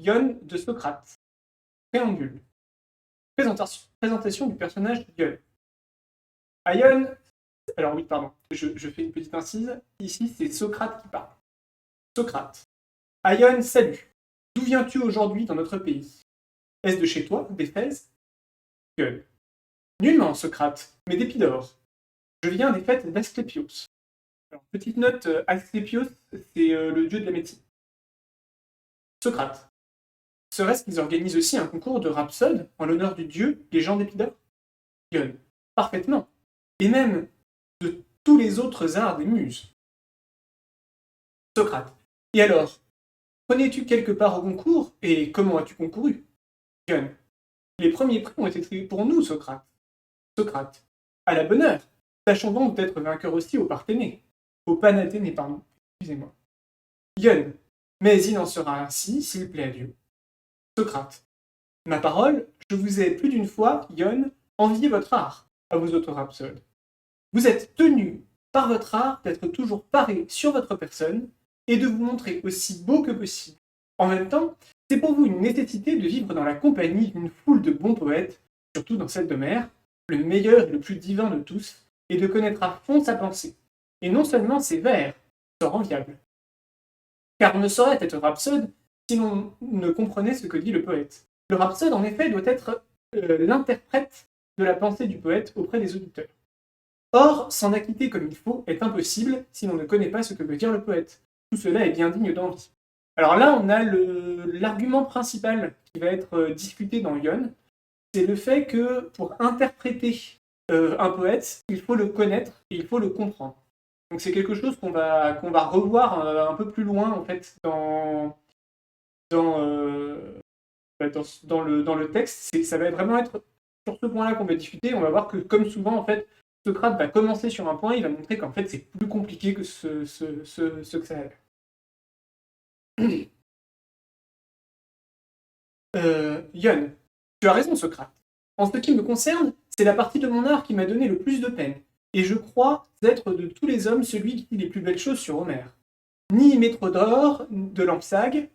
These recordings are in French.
Ion de Socrate. Préambule. Présentation du personnage Ion. Ion, alors oui, pardon, je fais une petite incise. Ici, c'est Socrate qui parle. Socrate. Ion, salut. D'où viens-tu aujourd'hui dans notre pays? Est-ce de chez toi, d'Éphèse? Ion. Nullement, Socrate, mais d'Épidore. Je viens des fêtes d'Asclépios. Alors, petite note, Asclépios, c'est le dieu de la médecine. Socrate. Serait-ce qu'ils organisent aussi un concours de rhapsode en l'honneur du dieu, les gens d'Épidore? Ion. Parfaitement. Et même de tous les autres arts des muses. Socrate. Et alors, prenais-tu quelque part au concours, et comment as-tu concouru? Ion. Les premiers prix ont été triés pour nous, Socrate. Socrate. À la bonne heure. Tâchons donc d'être vainqueurs aussi au Parthénée. Au Panathénée, pardon. Excusez-moi. Ion. Mais il en sera ainsi, s'il plaît à Dieu. Socrate. Ma parole, je vous ai plus d'une fois, Ion, envié votre art, à vos autres rhapsodes. Vous êtes tenu, par votre art, d'être toujours paré sur votre personne et de vous montrer aussi beau que possible. En même temps, c'est pour vous une nécessité de vivre dans la compagnie d'une foule de bons poètes, surtout dans celle d'Homère, le meilleur et le plus divin de tous, et de connaître à fond sa pensée, et non seulement ses vers, sort enviable. Car on ne saurait être rhapsode si l'on ne comprenait ce que dit le poète. Le rhapsode, en effet, doit être l'interprète de la pensée du poète auprès des auditeurs. Or, s'en acquitter comme il faut est impossible si l'on ne connaît pas ce que veut dire le poète. Tout cela est bien digne d'envie. Alors là, on a l'argument principal qui va être discuté dans Ion, c'est le fait que pour interpréter un poète, il faut le connaître et il faut le comprendre. Donc c'est quelque chose qu'on va revoir un peu plus loin en fait dans le texte. Ça va vraiment être sur ce point-là qu'on va discuter. On va voir que comme souvent en fait, Socrate va commencer sur un point, il va montrer qu'en fait c'est plus compliqué que ce que ça a l'air. Ion, tu as raison Socrate. En ce qui me concerne, c'est la partie de mon art qui m'a donné le plus de peine, et je crois être de tous les hommes celui qui dit les plus belles choses sur Homère. Ni Métrodore de Lampsag,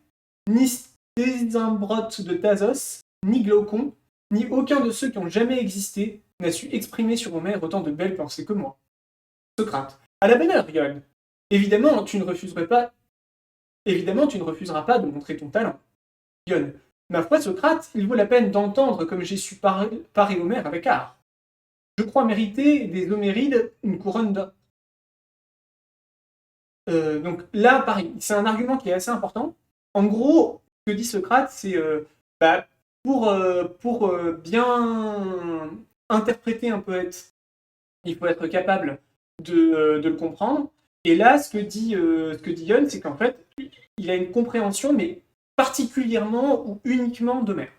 ni Stésembrote de Thasos, ni Glaucon, ni aucun de ceux qui ont jamais existé n'a su exprimer sur Homère autant de belles pensées que moi. Socrate. À la bonne heure, Ion. Évidemment, tu ne refuseras pas de montrer ton talent. Ion. Ma foi, Socrate, il vaut la peine d'entendre comme j'ai su parer Homère avec art. Je crois mériter des Homérides une couronne d'or. Donc là, pareil, c'est un argument qui est assez important. En gros, ce que dit Socrate, c'est pour bien interpréter un poète, il faut être capable de le comprendre. Et là, ce que dit Ion, c'est qu'en fait, il a une compréhension, mais particulièrement ou uniquement d'Homère.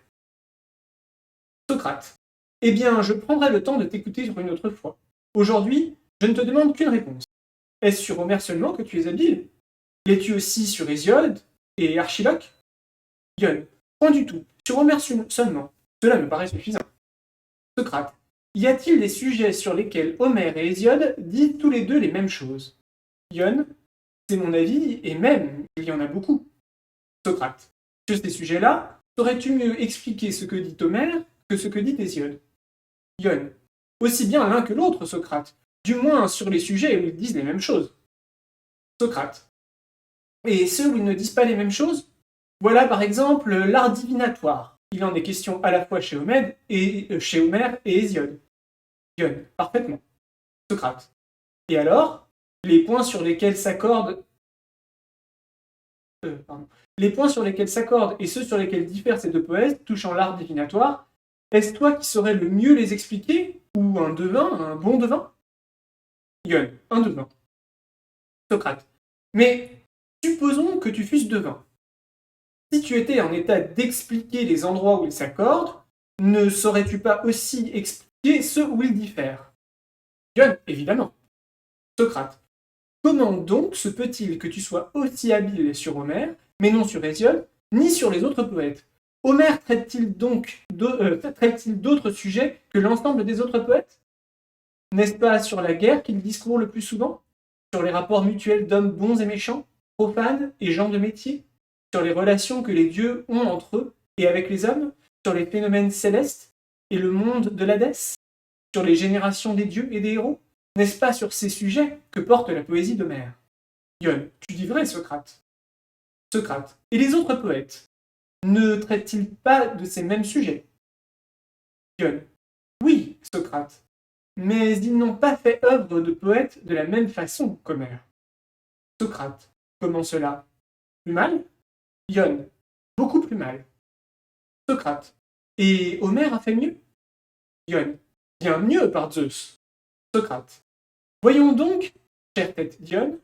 Socrate. Eh bien, je prendrai le temps de t'écouter sur une autre fois. Aujourd'hui, je ne te demande qu'une réponse. Est-ce sur Homère seulement que tu es habile? L'es-tu aussi sur Hésiode et Archiloque? Ion. Point du tout. Sur Homère seulement. Cela me paraît suffisant. Socrate. Y a-t-il des sujets sur lesquels Homère et Hésiode disent tous les deux les mêmes choses? Ion. C'est mon avis, et même, il y en a beaucoup. Socrate. Sur ces sujets-là, saurais-tu mieux expliquer ce que dit Homère que ce que dit Hésiode? Ion. Aussi bien l'un que l'autre, Socrate. Du moins sur les sujets où ils disent les mêmes choses. Socrate. Et ceux où ils ne disent pas les mêmes choses? Voilà par exemple l'art divinatoire. Il en est question à la fois chez Homère et Hésiode. Ion. Parfaitement. Socrate. Et alors, les points sur lesquels s'accordent et ceux sur lesquels diffèrent ces deux poètes touchant l'art divinatoire, est-ce toi qui saurais le mieux les expliquer, ou un devin, un bon devin? Ion. Un devin. Socrate. Mais supposons que tu fusses devin. Si tu étais en état d'expliquer les endroits où ils s'accordent, ne saurais-tu pas aussi expliquer ceux où ils diffèrent? Ion. Évidemment. Socrate. Comment donc se peut-il que tu sois aussi habile sur Homère, mais non sur Hésiode, ni sur les autres poètes? Homère traite-t-il d'autres sujets que l'ensemble des autres poètes? N'est-ce pas sur la guerre qu'il discourt le plus souvent? Sur les rapports mutuels d'hommes bons et méchants, profanes et gens de métier? sur les relations que les dieux ont entre eux et avec les hommes, sur les phénomènes célestes et le monde de l'Hadès, sur les générations des dieux et des héros? N'est-ce pas sur ces sujets que porte la poésie d'Homère? Ion, tu dis vrai, Socrate. Socrate. Et les autres poètes ne traitent-ils pas de ces mêmes sujets? Ion. Oui, Socrate. Mais ils n'ont pas fait œuvre de poète de la même façon qu'Homère. Socrate. Comment cela? Plus mal? Ion. Beaucoup plus mal. Socrate. Et Homère a fait mieux? Ion. Bien mieux, par Zeus. Socrate. Voyons donc, chère tête d'Ion,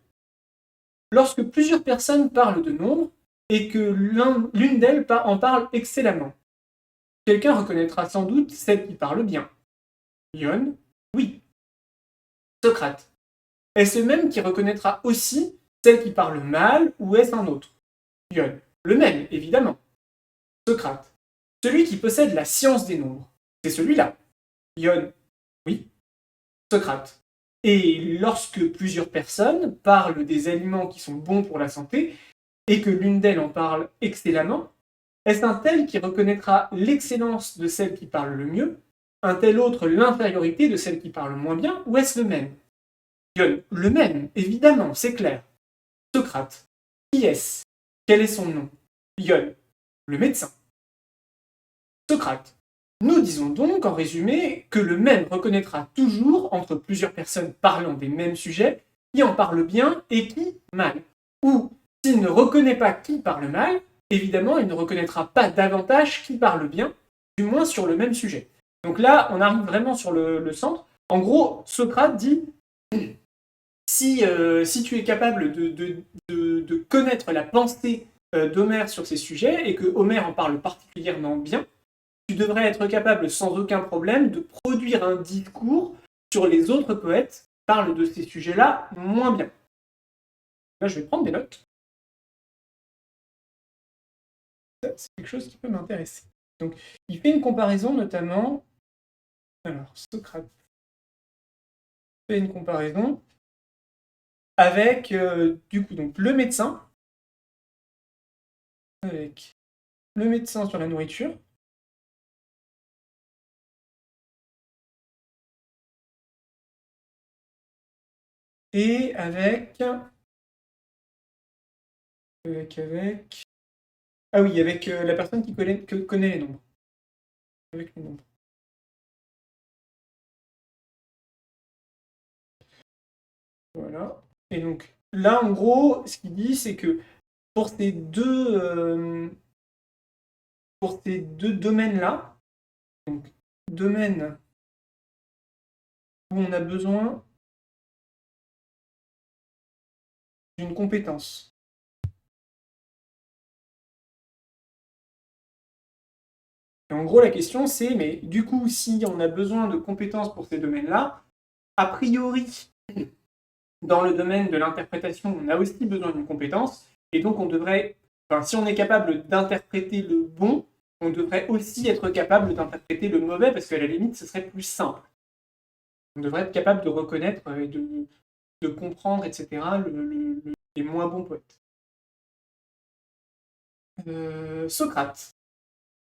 lorsque plusieurs personnes parlent de nombre et que l'une d'elles en parle excellemment, quelqu'un reconnaîtra sans doute celle qui parle bien. Ion. Oui. Socrate. Est-ce le même qui reconnaîtra aussi celle qui parle mal ou est-ce un autre? Ion. Le même, évidemment. Socrate. Celui qui possède la science des nombres. C'est celui-là. Ion. Oui. Socrate. Et lorsque plusieurs personnes parlent des aliments qui sont bons pour la santé et que l'une d'elles en parle excellemment, est-ce un tel qui reconnaîtra l'excellence de celle qui parle le mieux, un tel autre l'infériorité de celle qui parle moins bien, ou est-ce le même? Ion. Le même, évidemment, c'est clair. Socrate. Qui est-ce? Quel est son nom? Ion. Le médecin. Socrate. Nous disons donc, en résumé, que le même reconnaîtra toujours, entre plusieurs personnes parlant des mêmes sujets, qui en parle bien et qui mal. Ou, s'il ne reconnaît pas qui parle mal, évidemment, il ne reconnaîtra pas davantage qui parle bien, du moins sur le même sujet. Donc là, on arrive vraiment sur le centre. En gros, Socrate dit, si tu es capable de connaître la pensée d'Homère sur ces sujets, et que Homère en parle particulièrement bien, tu devrais être capable sans aucun problème de produire un discours sur les autres poètes qui parlent de ces sujets-là moins bien. Là, je vais prendre des notes. C'est quelque chose qui peut m'intéresser. Donc, il fait une comparaison notamment... Alors, Socrate fait une comparaison avec, du coup, donc, le médecin, avec le médecin sur la nourriture, et avec... Ah oui, avec la personne qui connaît les nombres. Avec les nombres. Voilà. Et donc, là, en gros, ce qu'il dit, c'est que pour ces deux domaines-là, donc domaines où on a besoin d'une compétence. Et en gros, la question, c'est, mais du coup, si on a besoin de compétences pour ces domaines-là, a priori, dans le domaine de l'interprétation, on a aussi besoin d'une compétence, et donc on devrait, enfin, si on est capable d'interpréter le bon, on devrait aussi être capable d'interpréter le mauvais, parce qu'à la limite, ce serait plus simple. On devrait être capable de reconnaître et de comprendre, etc., les moins bons poètes. Socrate.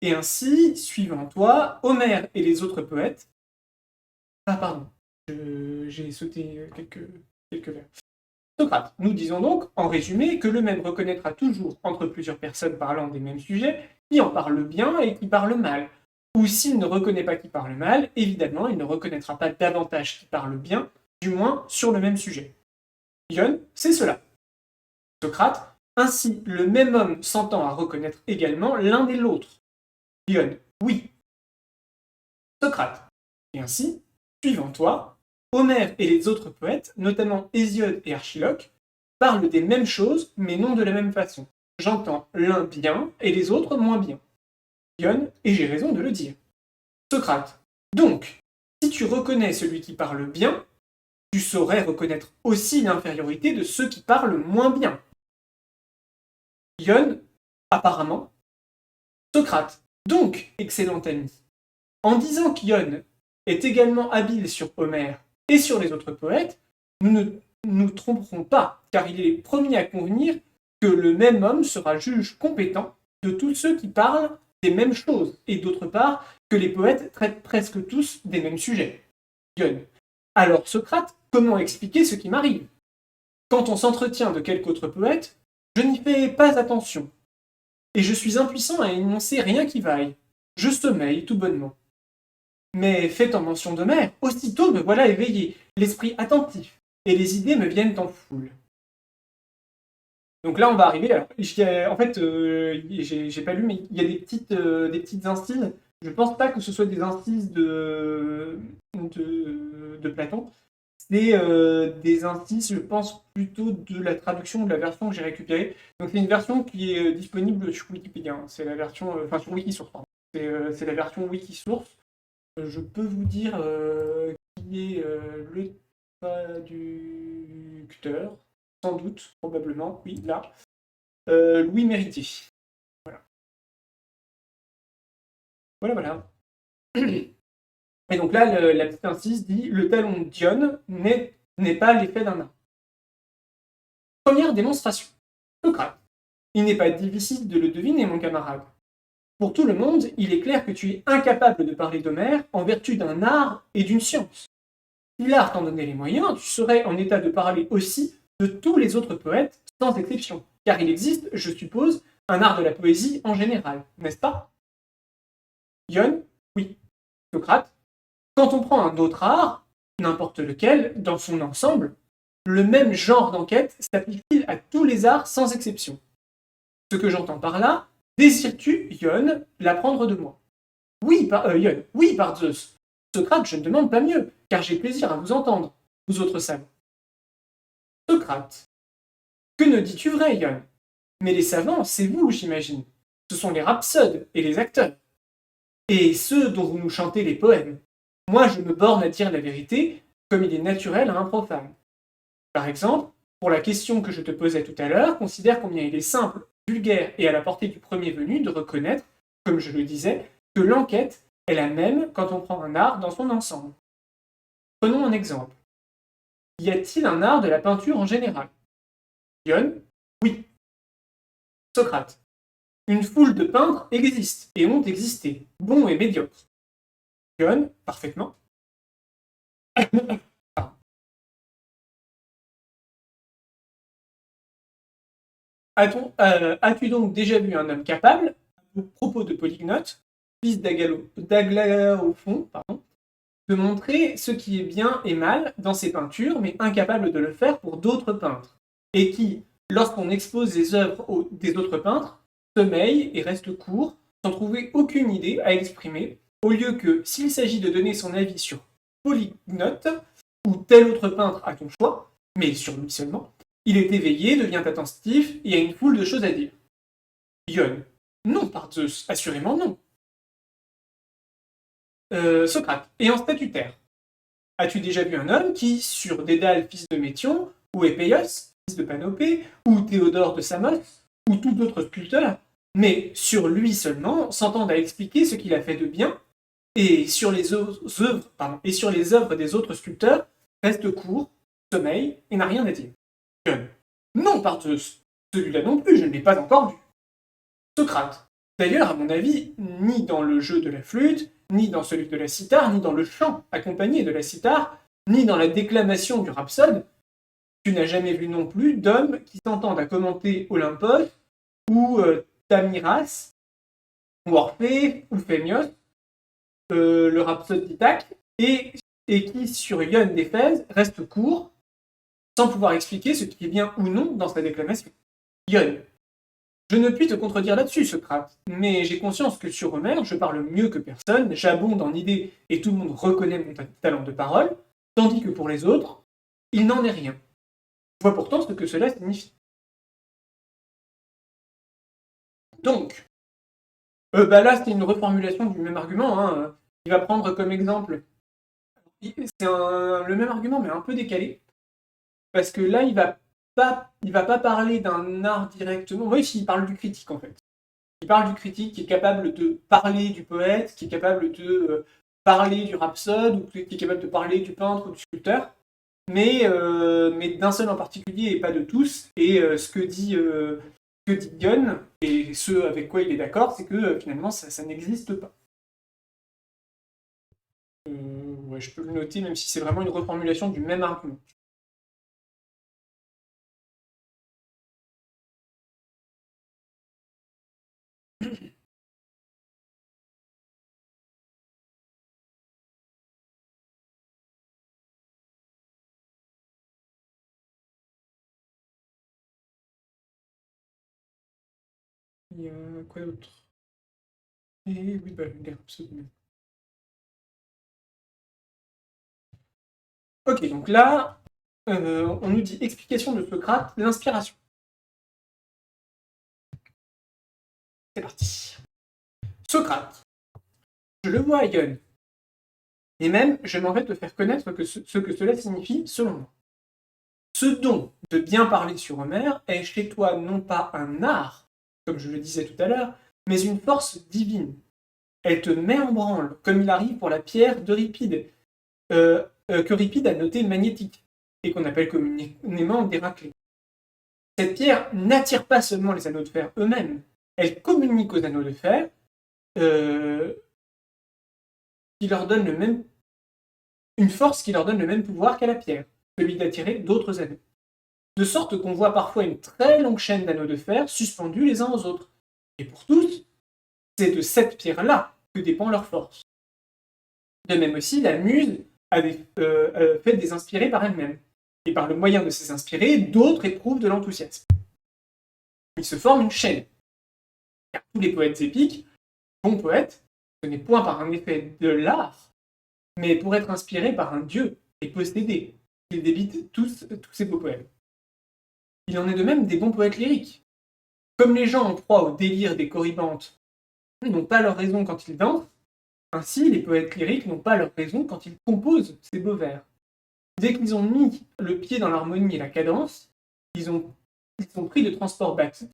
Et ainsi, suivant toi, Homère et les autres poètes... Ah, pardon, j'ai sauté quelques vers. Socrate. Nous disons donc, en résumé, que le même reconnaîtra toujours entre plusieurs personnes parlant des mêmes sujets qui en parlent bien et qui parlent mal. Ou s'il ne reconnaît pas qui parle mal, évidemment, il ne reconnaîtra pas davantage qui parle bien, du moins sur le même sujet. Ion, c'est cela. Socrate. Ainsi, le même homme s'entend à reconnaître également l'un et l'autre. Ion, oui. Socrate. Et ainsi, suivant toi, Homère et les autres poètes, notamment Hésiode et Archiloque, parlent des mêmes choses, mais non de la même façon. J'entends l'un bien et les autres moins bien. Ion, et j'ai raison de le dire. Socrate. Donc, si tu reconnais celui qui parle bien, tu saurais reconnaître aussi l'infériorité de ceux qui parlent moins bien. Ion, apparemment. Socrate. Donc, excellent ami, en disant qu'Ion est également habile sur Homère et sur les autres poètes, nous ne nous tromperons pas, car il est le premier à convenir que le même homme sera juge compétent de tous ceux qui parlent des mêmes choses, et d'autre part, que les poètes traitent presque tous des mêmes sujets. Ion. Alors Socrate, comment expliquer ce qui m'arrive? Quand on s'entretient de quelque autre poète, je n'y fais pas attention, et je suis impuissant à énoncer rien qui vaille. Je sommeille tout bonnement. Mais fait en mention d'Homère, aussitôt me voilà éveillé, l'esprit attentif, et les idées me viennent en foule. Donc là, on va arriver. Alors, en fait, j'ai pas lu, mais il y a des petites incises. Je pense pas que ce soit des incises de Platon. C'est des incises, je pense, plutôt de la traduction de la version que j'ai récupérée. Donc c'est une version qui est disponible sur Wikipédia. Hein. C'est la version, enfin sur Wikisource, pardon. C'est la version Wikisource. Je peux vous dire qui est le traducteur. Sans doute, probablement, oui, là. Louis Méritier. Voilà. Voilà. Et donc là, la petite incise dit « Le talon d'Ion n'est pas l'effet d'un arbre ». Première démonstration. Socrate. Il n'est pas difficile de le deviner, mon camarade. Pour tout le monde, il est clair que tu es incapable de parler d'Homère en vertu d'un art et d'une science. Si l'art t'en donnait les moyens, tu serais en état de parler aussi de tous les autres poètes, sans exception, car il existe, je suppose, un art de la poésie en général, n'est-ce pas? Ion, oui. Socrate, quand on prend un autre art, n'importe lequel, dans son ensemble, le même genre d'enquête s'applique-t-il à tous les arts sans exception? Ce que j'entends par là, désires-tu, Ion, l'apprendre de moi? Oui, Ion, oui, par Zeus. Socrate, je ne demande pas mieux, car j'ai plaisir à vous entendre, vous autres savants. Socrate. Que ne dis-tu vrai, Ion? Mais les savants, c'est vous, j'imagine. Ce sont les rhapsodes et les acteurs. Et ceux dont vous nous chantez les poèmes. Moi, je me borne à dire la vérité, comme il est naturel à un profane. Par exemple, pour la question que je te posais tout à l'heure, considère combien il est simple, vulgaire et à la portée du premier venu de reconnaître, comme je le disais, que l'enquête est la même quand on prend un art dans son ensemble. Prenons un exemple. Y a-t-il un art de la peinture en général? Ion, oui. Socrate. Une foule de peintres existe et ont existé, bons et médiocres. Ion, parfaitement. As-tu donc déjà vu un homme capable, à propos de Polygnote, fils d'Aglaophon, de montrer ce qui est bien et mal dans ses peintures, mais incapable de le faire pour d'autres peintres, et qui, lorsqu'on expose les œuvres des autres peintres, sommeille et reste court, sans trouver aucune idée à exprimer, au lieu que, s'il s'agit de donner son avis sur Polygnote, ou tel autre peintre à ton choix, mais sur lui seulement, il est éveillé, devient attentif et a une foule de choses à dire. Ion. Non, par Zeus, assurément non. Socrate. Et en statutaire. As-tu déjà vu un homme qui, sur Dédale, fils de Métion, ou Épéios, fils de Panopée, ou Théodore de Samos, ou tout autre sculpteur, mais sur lui seulement, s'entende à expliquer ce qu'il a fait de bien, et sur les œuvres des autres sculpteurs, reste court, sommeille, et n'a rien à dire. Ion. Non, par Zeus, celui-là non plus, je ne l'ai pas encore vu. Socrate. D'ailleurs, à mon avis, ni dans le jeu de la flûte, ni dans celui de la cithare, ni dans le chant accompagné de la cithare, ni dans la déclamation du rhapsode, tu n'as jamais vu non plus d'hommes qui s'entendent à commenter Olympos, ou Tamiras, ou Orphée, ou Phémios, le rhapsode d'Ithaque, et qui, sur Ion d'Éphèse, reste court, sans pouvoir expliquer ce qui est bien ou non dans sa déclamation. Ion. Je ne puis te contredire là-dessus, Socrate, mais j'ai conscience que sur Homère, je parle mieux que personne, j'abonde en idées et tout le monde reconnaît mon talent de parole, tandis que pour les autres, il n'en est rien. Je vois pourtant ce que cela signifie. Donc, là, c'est une reformulation du même argument. Hein. Il va prendre comme exemple. C'est le même argument, mais un peu décalé. Parce que là, il va pas parler d'un art directement. Oui, il parle du critique, en fait. Il parle du critique qui est capable de parler du poète, qui est capable de parler du rhapsode, ou qui est capable de parler du peintre ou du sculpteur. mais d'un seul en particulier et pas de tous. Et ce que dit Gunn, et ce avec quoi il est d'accord, c'est que finalement ça n'existe pas. Ouais, je peux le noter, même si c'est vraiment une reformulation du même argument. Il y a quoi d'autre? Et oui, bah, l'air absolument. Ok, donc là, on nous dit explication de Socrate, l'inspiration. C'est parti. Socrate, je le vois, Ion. Et même, je m'en vais te faire connaître ce que cela signifie selon moi. Ce don de bien parler sur Homère est chez toi non pas un art, comme je le disais tout à l'heure, mais une force divine. Elle te met en branle, comme il arrive pour la pierre d'Euripide, qu'Euripide a notée magnétique, et qu'on appelle communément Déraclée. Cette pierre n'attire pas seulement les anneaux de fer eux-mêmes, elle communique aux anneaux de fer, euh, qui leur donne une force qui leur donne le même pouvoir qu'à la pierre, celui d'attirer d'autres anneaux. De sorte qu'on voit parfois une très longue chaîne d'anneaux de fer suspendus les uns aux autres. Et pour tous, c'est de cette pierre-là que dépend leur force. De même aussi, la muse avait fait des inspirés par elle-même. Et par le moyen de ces inspirés, d'autres éprouvent de l'enthousiasme. Il se forme une chaîne. Car tous les poètes épiques, bons poètes, ce n'est point par un effet de l'art, mais pour être inspirés par un dieu et possédés. Ils débitent tous ces beaux poèmes. Il en est de même des bons poètes lyriques. Comme les gens en proie au délire des corybantes n'ont pas leur raison quand ils dansent, ainsi les poètes lyriques n'ont pas leur raison quand ils composent ces beaux vers. Dès qu'ils ont mis le pied dans l'harmonie et la cadence, ils ont pris de transport bacchique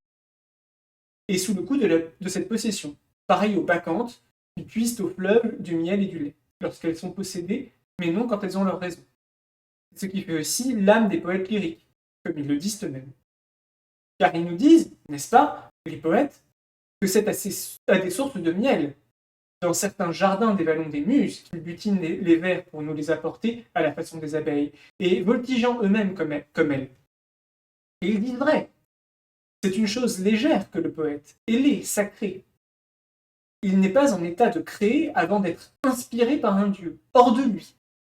et sous le coup de cette possession, pareil aux bacchantes qui puisent au fleuve du miel et du lait, lorsqu'elles sont possédées, mais non quand elles ont leur raison. Ce qui fait aussi l'âme des poètes lyriques, comme ils le disent eux-mêmes. Car ils nous disent, n'est-ce pas, les poètes, que c'est à des sources de miel, dans certains jardins des vallons des Muses, qu'ils butinent les vers pour nous les apporter à la façon des abeilles, et voltigeant eux-mêmes comme elles. Et ils disent vrai. C'est une chose légère que le poète, ailé, sacré. Il n'est pas en état de créer avant d'être inspiré par un dieu, hors de lui,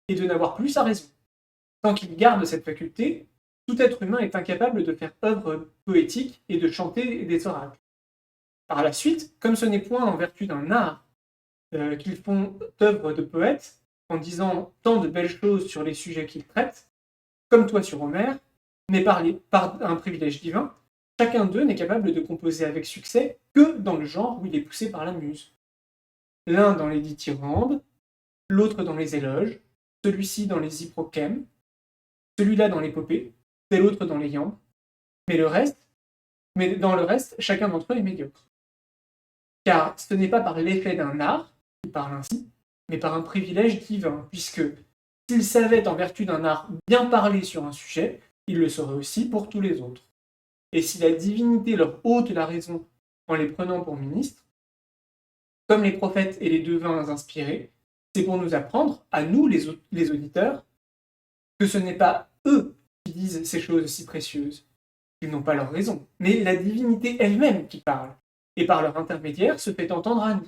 et de n'avoir plus sa raison. Tant qu'il garde cette faculté, tout être humain est incapable de faire œuvre poétique et de chanter des oracles. Par la suite, comme ce n'est point en vertu d'un art qu'ils font œuvre de poète, en disant tant de belles choses sur les sujets qu'ils traitent, comme toi sur Homère, mais par un privilège divin, chacun d'eux n'est capable de composer avec succès que dans le genre où il est poussé par la muse. L'un dans les dithyrambes, l'autre dans les éloges, celui-ci dans les hyprochèmes, celui-là dans l'épopée, tel autre dans les iambes, mais dans le reste, chacun d'entre eux est médiocre. Car ce n'est pas par l'effet d'un art qu'il parle ainsi, mais par un privilège divin, puisque s'il savait en vertu d'un art bien parler sur un sujet, il le saurait aussi pour tous les autres. Et si la divinité leur ôte la raison en les prenant pour ministres, comme les prophètes et les devins inspirés, c'est pour nous apprendre, à nous les auditeurs, que ce n'est pas eux qui disent ces choses si précieuses. Ils n'ont pas leur raison, mais la divinité elle-même qui parle, et par leur intermédiaire se fait entendre à nous.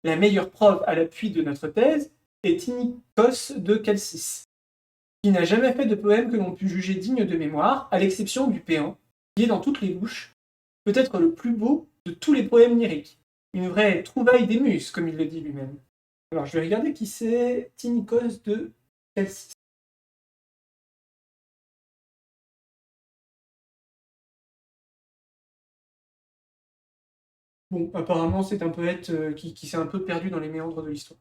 La meilleure preuve à l'appui de notre thèse est Tinikos de Chalcis, qui n'a jamais fait de poème que l'on pût juger digne de mémoire, à l'exception du Péan, qui est dans toutes les bouches, peut-être le plus beau de tous les poèmes lyriques. Une vraie trouvaille des muses, comme il le dit lui-même. Alors je vais regarder qui c'est Tinikos de Chalcis. Bon, apparemment c'est un poète qui s'est un peu perdu dans les méandres de l'histoire.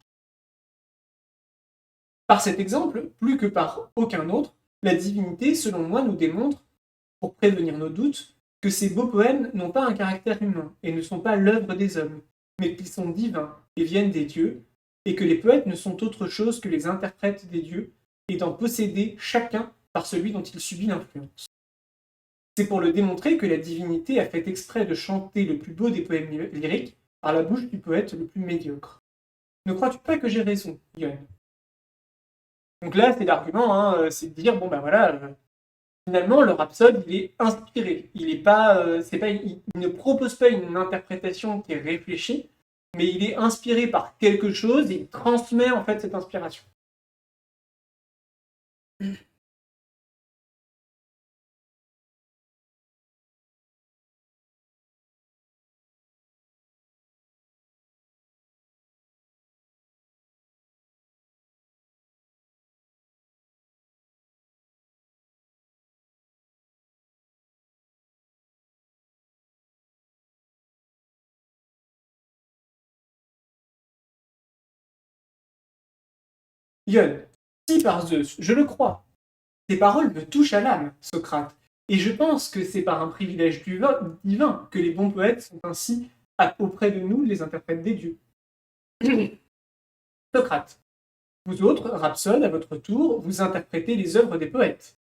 Par cet exemple, plus que par aucun autre, la divinité, selon moi, nous démontre, pour prévenir nos doutes, que ces beaux poèmes n'ont pas un caractère humain et ne sont pas l'œuvre des hommes, mais qu'ils sont divins et viennent des dieux, et que les poètes ne sont autre chose que les interprètes des dieux et d'en posséder chacun par celui dont il subit l'influence. C'est pour le démontrer que la divinité a fait exprès de chanter le plus beau des poèmes lyriques par la bouche du poète le plus médiocre. Ne crois-tu pas que j'ai raison, Yon? Donc là, c'est l'argument, hein, c'est de dire, bon ben voilà, finalement, le rhapsode, il est inspiré. Il est pas, il ne propose pas une interprétation qui est réfléchie, mais il est inspiré par quelque chose et il transmet en fait cette inspiration. Yon, si par Zeus, je le crois, tes paroles me touchent à l'âme, Socrate, et je pense que c'est par un privilège divin que les bons poètes sont ainsi auprès de nous les interprètes des dieux. Socrate, vous autres, rhapsodes, à votre tour, vous interprétez les œuvres des poètes.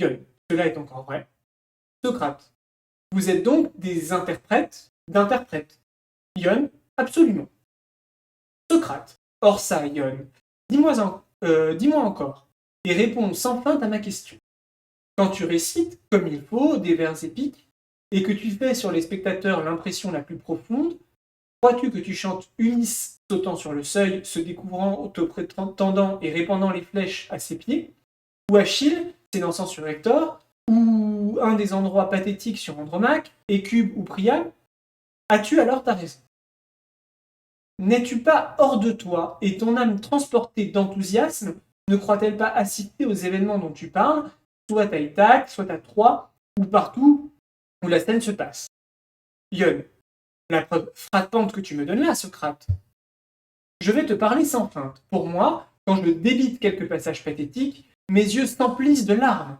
Yon, cela est encore vrai. Socrate, vous êtes donc des interprètes d'interprètes. Yon, absolument. Socrate, or ça, Yon, dis-moi encore, et réponds sans feinte à ma question. Quand tu récites, comme il faut, des vers épiques, et que tu fais sur les spectateurs l'impression la plus profonde, crois-tu que tu chantes Ulysse sautant sur le seuil, se découvrant, te prétendant et répandant les flèches à ses pieds, ou Achille s'élançant sur Hector, ou un des endroits pathétiques sur Andromaque, Écube ou Priam? As-tu alors ta raison? N'es-tu pas hors de toi et ton âme transportée d'enthousiasme ne croit-elle pas assister aux événements dont tu parles, soit à Ithaque, soit à Troie, ou partout où la scène se passe? Yon, la preuve frappante que tu me donnes là, Socrate. Je vais te parler sans feinte. Pour moi, quand je débite quelques passages pathétiques, mes yeux s'emplissent de larmes.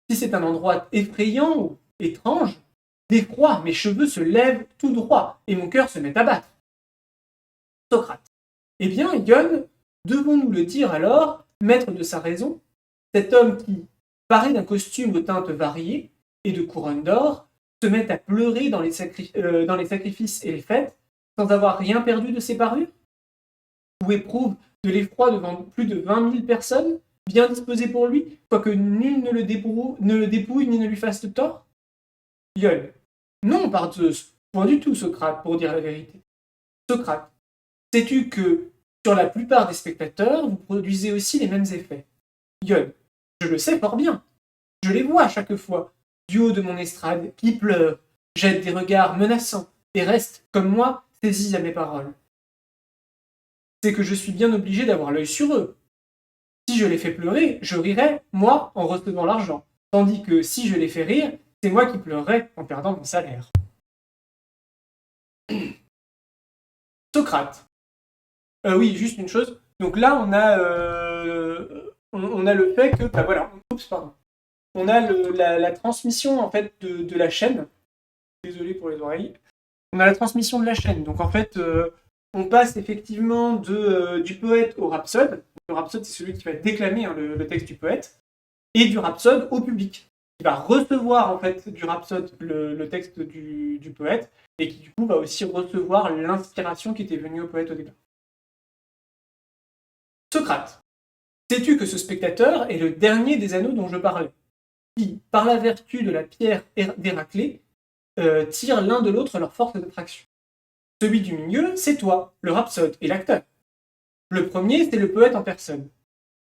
Si c'est un endroit effrayant ou étrange, d'effroi, mes cheveux se lèvent tout droit et mon cœur se met à battre. Socrate. Eh bien, Yon, devons-nous le dire alors, maître de sa raison, cet homme qui, paré d'un costume aux teintes variées et de couronnes d'or, se met à pleurer dans les sacrifices et les fêtes, sans avoir rien perdu de ses parures? Ou éprouve de l'effroi devant plus de 20 000 personnes, bien disposées pour lui, quoique nul ne le dépouille ni ne lui fasse de tort? Yon. Non, par Zeus, point du tout, Socrate, pour dire la vérité. Socrate. Sais-tu que, sur la plupart des spectateurs, vous produisez aussi les mêmes effets? Yon, je le sais fort bien. Je les vois à chaque fois, du haut de mon estrade, qui pleurent, jettent des regards menaçants, et restent, comme moi, saisis à mes paroles. C'est que je suis bien obligé d'avoir l'œil sur eux. Si je les fais pleurer, je rirai, moi, en recevant l'argent, tandis que si je les fais rire, c'est moi qui pleurerai en perdant mon salaire. Socrate. Oui, juste une chose. Donc là, on a le fait que, bah voilà, on a la transmission en fait de la chaîne. Désolé pour les oreilles. On a la transmission de la chaîne. Donc en fait, on passe effectivement du poète au rhapsode. Le rhapsode, c'est celui qui va déclamer le texte du poète, et du rhapsode au public, qui va recevoir en fait du rhapsode le texte du poète, et qui du coup va aussi recevoir l'inspiration qui était venue au poète au départ. Socrate, sais-tu que ce spectateur est le dernier des anneaux dont je parlais, qui, par la vertu de la pierre d'Héraclée, tirent l'un de l'autre leur force d'attraction? Celui du milieu, c'est toi, le rhapsode et l'acteur. Le premier, c'est le poète en personne.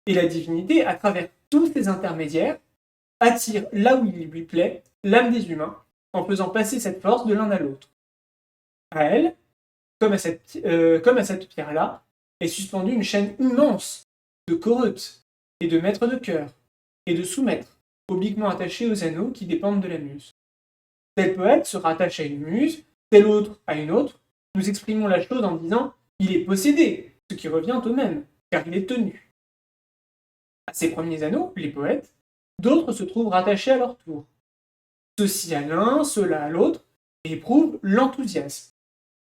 Et la divinité, à travers tous ces intermédiaires, attire là où il lui plaît l'âme des humains, en faisant passer cette force de l'un à l'autre. À elle, comme à cette pierre-là, est suspendue une chaîne immense de coreutes et de maîtres de chœur et de sous-maîtres, obliquement attachés aux anneaux qui dépendent de la muse. Tel poète sera attaché à une muse, tel autre à une autre. Nous exprimons la chose en disant « il est possédé », ce qui revient au même, car il est tenu. À ces premiers anneaux, les poètes, d'autres se trouvent rattachés à leur tour. Ceux-ci à l'un, ceux-là à l'autre, et éprouvent l'enthousiasme.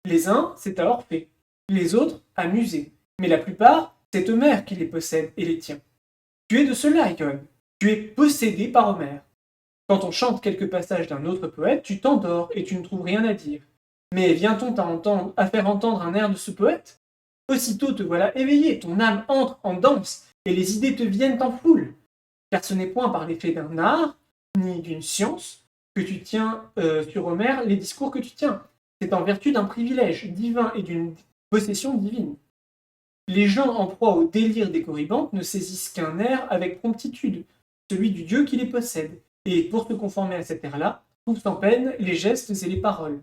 Les uns, c'est à Orphée, les autres à Musée, mais la plupart, c'est Homère qui les possède et les tient. Tu es de cela, Ion. Tu es possédé par Homère. Quand on chante quelques passages d'un autre poète, tu t'endors et tu ne trouves rien à dire. Mais vient-on à faire entendre un air de ce poète? Aussitôt te voilà éveillé, ton âme entre en danse, et les idées te viennent en foule. Car ce n'est point par l'effet d'un art, ni d'une science, que tu tiens sur Homère les discours que tu tiens. C'est en vertu d'un privilège divin et d'une possession divine. Les gens en proie au délire des corybantes ne saisissent qu'un air avec promptitude, celui du Dieu qui les possède, et pour te conformer à cet air-là, trouvent sans peine les gestes et les paroles,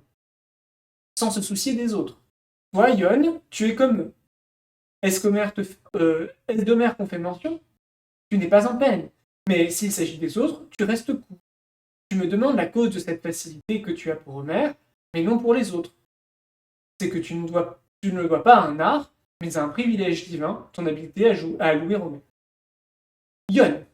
sans se soucier des autres. Toi, Ion, tu es comme eux. Est-ce d'Homère qu'on fait mention? Tu n'es pas en peine, mais s'il s'agit des autres, tu restes court. Tu me demandes la cause de cette facilité que tu as pour Homère, mais non pour les autres. C'est que tu ne le dois pas à un art, mais à un privilège divin, ton habileté à louer Homère. Ion,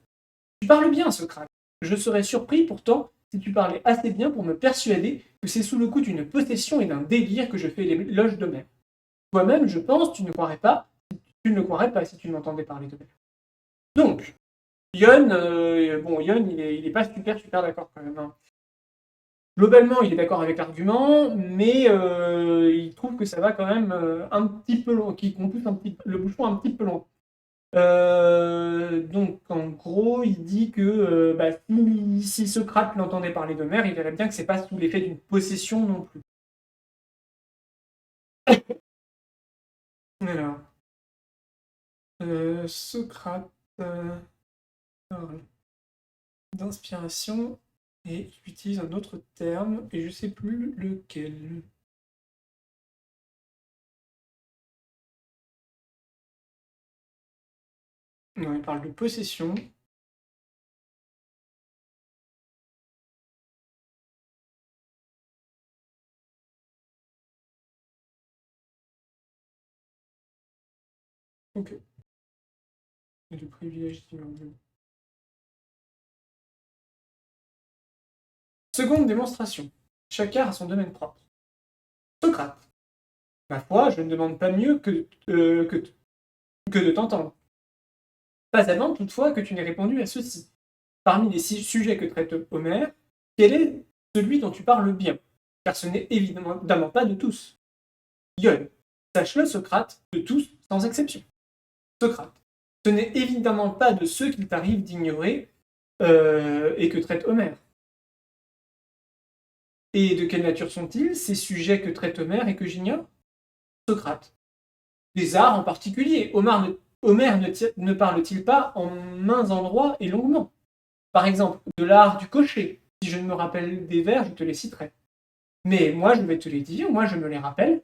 tu parles bien, Socrate. Je serais surpris pourtant si tu parlais assez bien pour me persuader que c'est sous le coup d'une possession et d'un délire que je fais l'éloge d'Homère. Toi-même, je pense, tu ne le croirais pas si tu m'entendais parler d'Homère. Donc, Ion, Ion, il est pas super d'accord quand même. Hein. Globalement, il est d'accord avec l'argument, mais il trouve que ça va quand même un petit peu loin, qu'on pousse le bouchon un petit peu loin. Donc, en gros, il dit que si Socrate l'entendait parler d'Homère, il verrait bien que c'est pas sous l'effet d'une possession non plus. Alors, Socrate d'inspiration et il utilise un autre terme et je sais plus lequel. Non, il parle de possession. Ok. Et de privilège d'immeuble. Seconde démonstration. Chaque art a son domaine propre. Socrate. Ma foi, je ne demande pas mieux que de t'entendre. Pas avant, toutefois, que tu n'aies répondu à ceci. Parmi les 6 sujets que traite Homère, quel est celui dont tu parles bien? Car ce n'est évidemment pas de tous. Ion, sache-le, Socrate, de tous, sans exception. Socrate, ce n'est évidemment pas de ceux qu'il t'arrive d'ignorer et que traite Homère. Et de quelle nature sont-ils, ces sujets que traite Homère et que j'ignore? Socrate. Des arts en particulier. Homère ne parle-t-il pas en maints endroits et longuement? Par exemple, de l'art du cocher. Si je ne me rappelle des vers, je te les citerai. Mais moi, je vais te les dire, moi, je me les rappelle.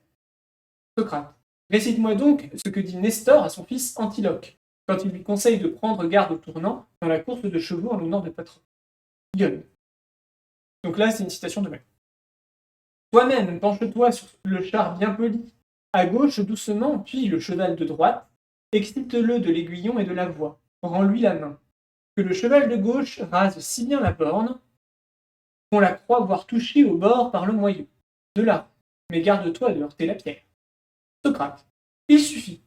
Socrate. Récite-moi donc ce que dit Nestor à son fils Antiloque, quand il lui conseille de prendre garde au tournant dans la course de chevaux en l'honneur de Patron. Ion. Donc là, c'est une citation de Homère. Toi-même, penche-toi sur le char bien poli, à gauche doucement, puis le cheval de droite, excite-le de l'aiguillon et de la voix, rends-lui la main. Que le cheval de gauche rase si bien la borne, qu'on la croit voir touchée au bord par le moyeu. De là, mais garde-toi de heurter la pierre. Socrate. Il suffit.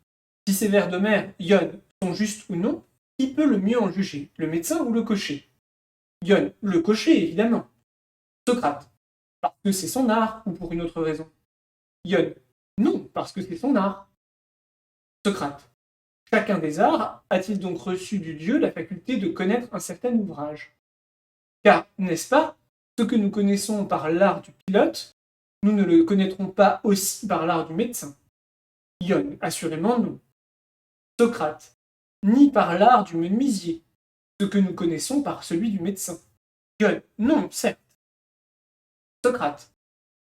Si ces vers d'Homère, Ion, sont justes ou non, qui peut le mieux en juger, le médecin ou le cocher? Ion, le cocher, évidemment. Socrate. Parce que c'est son art, ou pour une autre raison? Ion. Non, parce que c'est son art. Socrate. Chacun des arts a-t-il donc reçu du Dieu la faculté de connaître un certain ouvrage? Car, n'est-ce pas, ce que nous connaissons par l'art du pilote, nous ne le connaîtrons pas aussi par l'art du médecin? Ion, assurément non. Socrate, ni par l'art du menuisier, ce que nous connaissons par celui du médecin. Ion, non, certes. Socrate,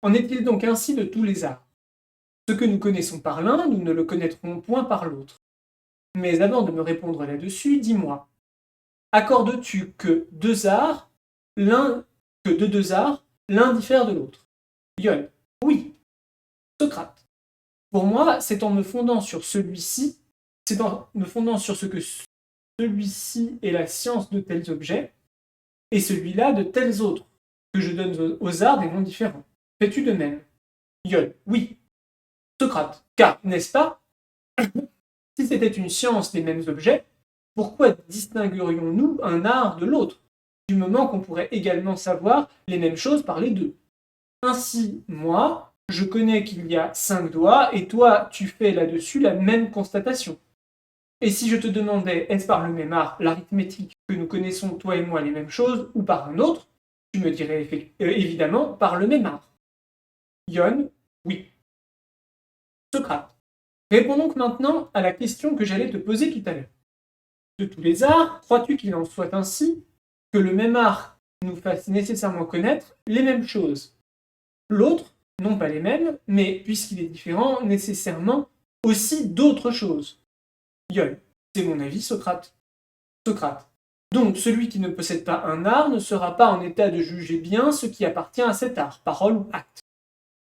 en est-il donc ainsi de tous les arts? Ce que nous connaissons par l'un, nous ne le connaîtrons point par l'autre. Mais avant de me répondre là-dessus, dis-moi, accordes-tu que de deux arts, l'un diffère de l'autre? Ion, oui. Socrate, pour moi, c'est en me fondant sur celui-ci, c'est en me fondant sur ce que celui-ci est la science de tels objets, et celui-là de tels autres, que je donne aux arts des noms différents. Fais-tu de même? Ion, oui. Socrate, car, n'est-ce pas, si c'était une science des mêmes objets, pourquoi distinguerions-nous un art de l'autre, du moment qu'on pourrait également savoir les mêmes choses par les deux? Ainsi, moi, je connais qu'il y a 5 doigts, et toi, tu fais là-dessus la même constatation. Et si je te demandais, est-ce par le même art, l'arithmétique, que nous connaissons, toi et moi, les mêmes choses, ou par un autre, tu me dirais évidemment par le même art. Ion, oui. Socrate. Réponds donc maintenant à la question que j'allais te poser tout à l'heure. De tous les arts, crois-tu qu'il en soit ainsi que le même art nous fasse nécessairement connaître les mêmes choses? L'autre, non pas les mêmes, mais puisqu'il est différent, nécessairement aussi d'autres choses. Ion, c'est mon avis, Socrate. Socrate. Donc celui qui ne possède pas un art ne sera pas en état de juger bien ce qui appartient à cet art, parole ou acte.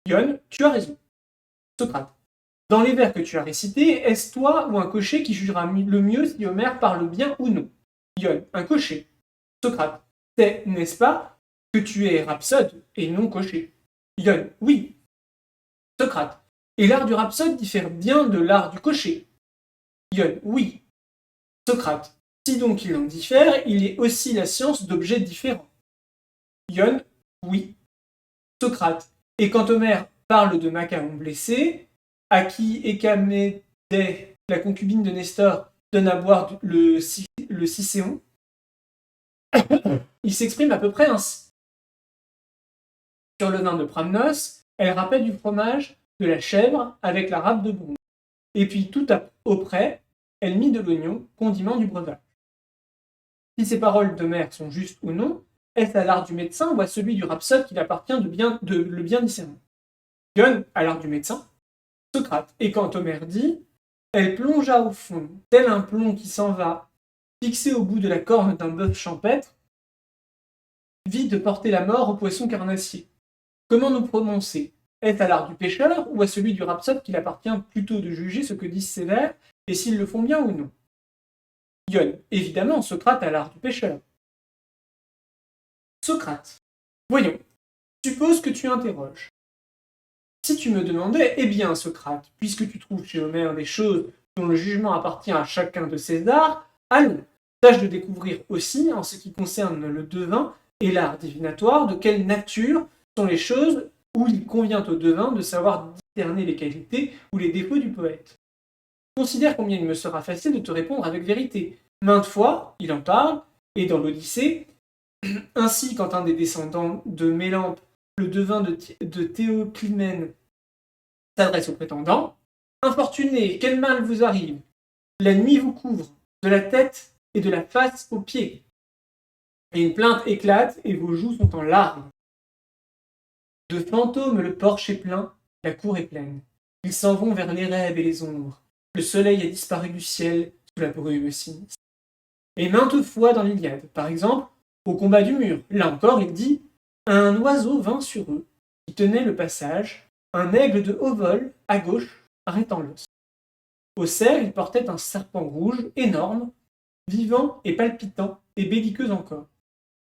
Ion, tu as raison. Socrate. Dans les vers que tu as récités, est-ce toi ou un cocher qui jugera le mieux si Homère parle bien ou non? Ion, un cocher. Socrate. C'est, n'est-ce pas, que tu es rhapsode et non cocher? Ion, oui. Socrate. Et l'art du rhapsode diffère bien de l'art du cocher? Ion, oui. Socrate. Si donc il en diffère, il est aussi la science d'objets différents. Ion, oui. Socrate. Et quand Homère parle de Machaon blessé, à qui Écamédée, la concubine de Nestor, donne à boire le Cicéon, il s'exprime à peu près ainsi. Sur le vin de Pramnos, elle râpait du fromage, de la chèvre, avec la râpe de bronze. Et puis tout auprès, elle mit de l'oignon, condiment du breuvage. Si ces paroles d'Homère sont justes ou non, est-ce à l'art du médecin ou à celui du rhapsode qu'il appartient de le bien discerner? Ion, à l'art du médecin. Socrate. Et quand Homère dit « Elle plongea au fond, tel un plomb qui s'en va, fixé au bout de la corne d'un bœuf champêtre, vite de porter la mort au poisson carnassier. » Comment nous prononcer? Est-ce à l'art du pêcheur ou à celui du rhapsode qu'il appartient plutôt de juger ce que disent ces vers et s'ils le font bien ou non? Ion, évidemment, Socrate à l'art du pêcheur. Socrate. Voyons, suppose que tu interroges. Si tu me demandais, eh bien, Socrate, puisque tu trouves chez Homère des choses dont le jugement appartient à chacun de ces arts, allons, tâche de découvrir aussi, en ce qui concerne le devin et l'art divinatoire, de quelle nature sont les choses où il convient au devin de savoir discerner les qualités ou les défauts du poète. Considère combien il me sera facile de te répondre avec vérité. Maintes fois, il en parle, et dans l'Odyssée, ainsi quand un des descendants de Mélampe, le devin de Théoclymène, s'adresse au prétendant. Infortuné, quel mal vous arrive? La nuit vous couvre, de la tête et de la face aux pieds. Et une plainte éclate et vos joues sont en larmes. De fantômes le porche est plein, la cour est pleine. Ils s'en vont vers les rêves et les ombres. Le soleil a disparu du ciel sous la brume sinistre. Et maintes fois dans l'Iliade, par exemple, au combat du mur, là encore il dit « Un oiseau vint sur eux, qui tenait le passage, un aigle de haut vol, à gauche, arrêtant l'os. Au cerf, il portait un serpent rouge, énorme, vivant et palpitant, et belliqueux encore.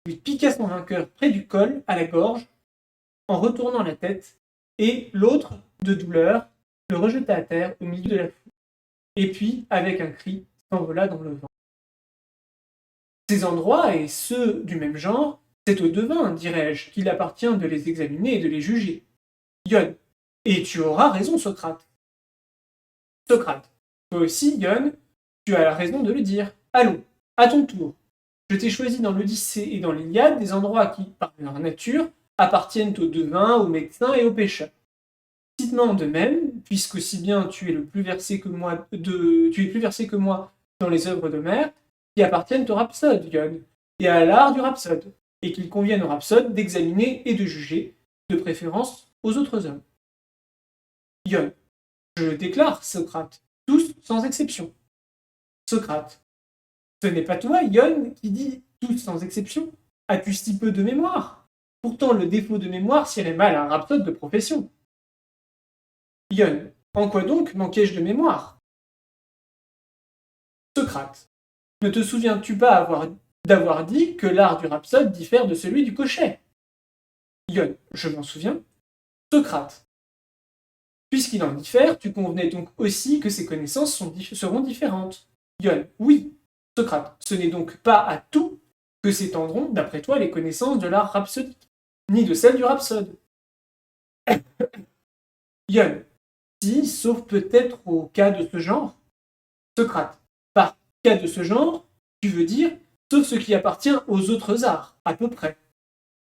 Il piqua son vainqueur près du col, à la gorge, en retournant la tête, et l'autre, de douleur, le rejeta à terre au milieu de la foule. Et puis, avec un cri, s'envola dans le vent. » Ces endroits, et ceux du même genre, c'est au devin, dirais-je, qu'il appartient de les examiner et de les juger. Ion. Et tu auras raison, Socrate. Socrate. Toi aussi, Ion, tu as la raison de le dire. Allons, à ton tour. Je t'ai choisi dans l'Odyssée et dans l'Iliade des endroits qui, par leur nature, appartiennent aux devins, aux médecins et aux pêcheurs. Cite-moi de même, puisque aussi bien tu es plus versé que moi dans les œuvres d'Homère, qui appartiennent au rhapsode, Ion, et à l'art du rhapsode, et qu'il convienne au rhapsode d'examiner et de juger, de préférence aux autres hommes. Ion. Je le déclare, Socrate, tous sans exception. Socrate. Ce n'est pas toi, Ion, qui dis tous sans exception. As-tu si peu de mémoire? Pourtant, le défaut de mémoire sirait mal à un rhapsode de profession. Ion. En quoi donc manquais-je de mémoire? Socrate. Ne te souviens-tu pas d'avoir dit que l'art du rhapsode diffère de celui du cocher? Ion. Je m'en souviens. Socrate. Puisqu'il en diffère, tu convenais donc aussi que ses connaissances seront différentes. Ion. Oui. Socrate, ce n'est donc pas à tout que s'étendront, d'après toi, les connaissances de l'art rhapsodique, ni de celles du rhapsode. Ion, si, sauf peut-être au cas de ce genre. Socrate, par cas de ce genre, tu veux dire, sauf ce qui appartient aux autres arts, à peu près.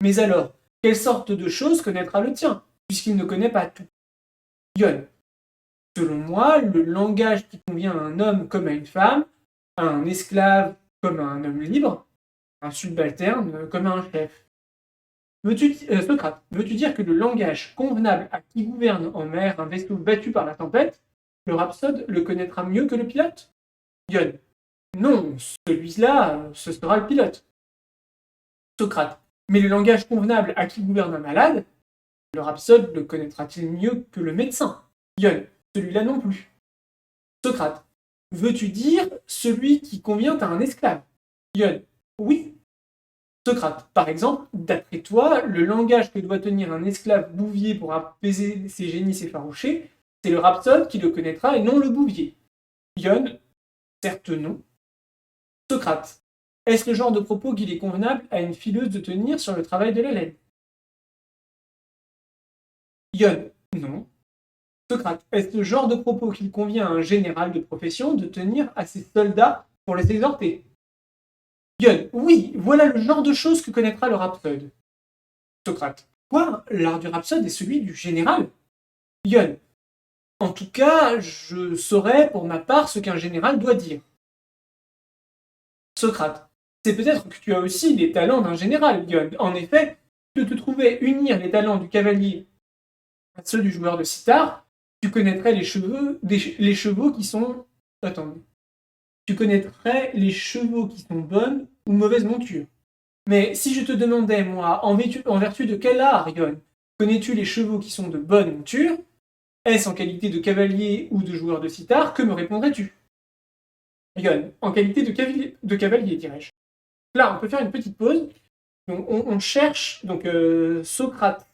Mais alors, quelle sorte de choses connaîtra le tien, puisqu'il ne connaît pas tout? Ion, selon moi, le langage qui convient à un homme comme à une femme, à un esclave comme à un homme libre, un subalterne comme à un chef. Socrate, veux-tu dire que le langage convenable à qui gouverne en mer un vaisseau battu par la tempête, le rhapsode le connaîtra mieux que le pilote? Ion, non, celui-là, ce sera le pilote. Socrate, mais le langage convenable à qui gouverne un malade, le rhapsode le connaîtra-t-il mieux que le médecin? Ion, celui-là non plus. Socrate, veux-tu dire celui qui convient à un esclave? Ion, oui. Socrate, par exemple, d'après toi, le langage que doit tenir un esclave bouvier pour apaiser ses génisses effarouchés, c'est le rhapsode qui le connaîtra et non le bouvier. Ion, certes non. Socrate, est-ce le genre de propos qu'il est convenable à une fileuse de tenir sur le travail de la laine? Ion, non. Socrate, est-ce le genre de propos qu'il convient à un général de profession de tenir à ses soldats pour les exhorter? Ion, oui, voilà le genre de choses que connaîtra le rhapsode. Socrate, quoi? L'art du rhapsode est celui du général? Ion, en tout cas, je saurais pour ma part ce qu'un général doit dire. Socrate, c'est peut-être que tu as aussi les talents d'un général, Ion. En effet, si tu te trouvais unir les talents du cavalier à ceux du joueur de sitar, tu connaîtrais les chevaux qui sont... Attendez. Tu connaîtrais les chevaux qui sont bonnes ou mauvaises montures. Mais si je te demandais, moi, en vertu de quel art, Ion, connais-tu les chevaux qui sont de bonne monture? Est-ce en qualité de cavalier ou de joueur de sitar? Que me répondrais-tu? Ion, en qualité de cavalier, dirais-je. Là, on peut faire une petite pause. Donc, on cherche, donc Socrate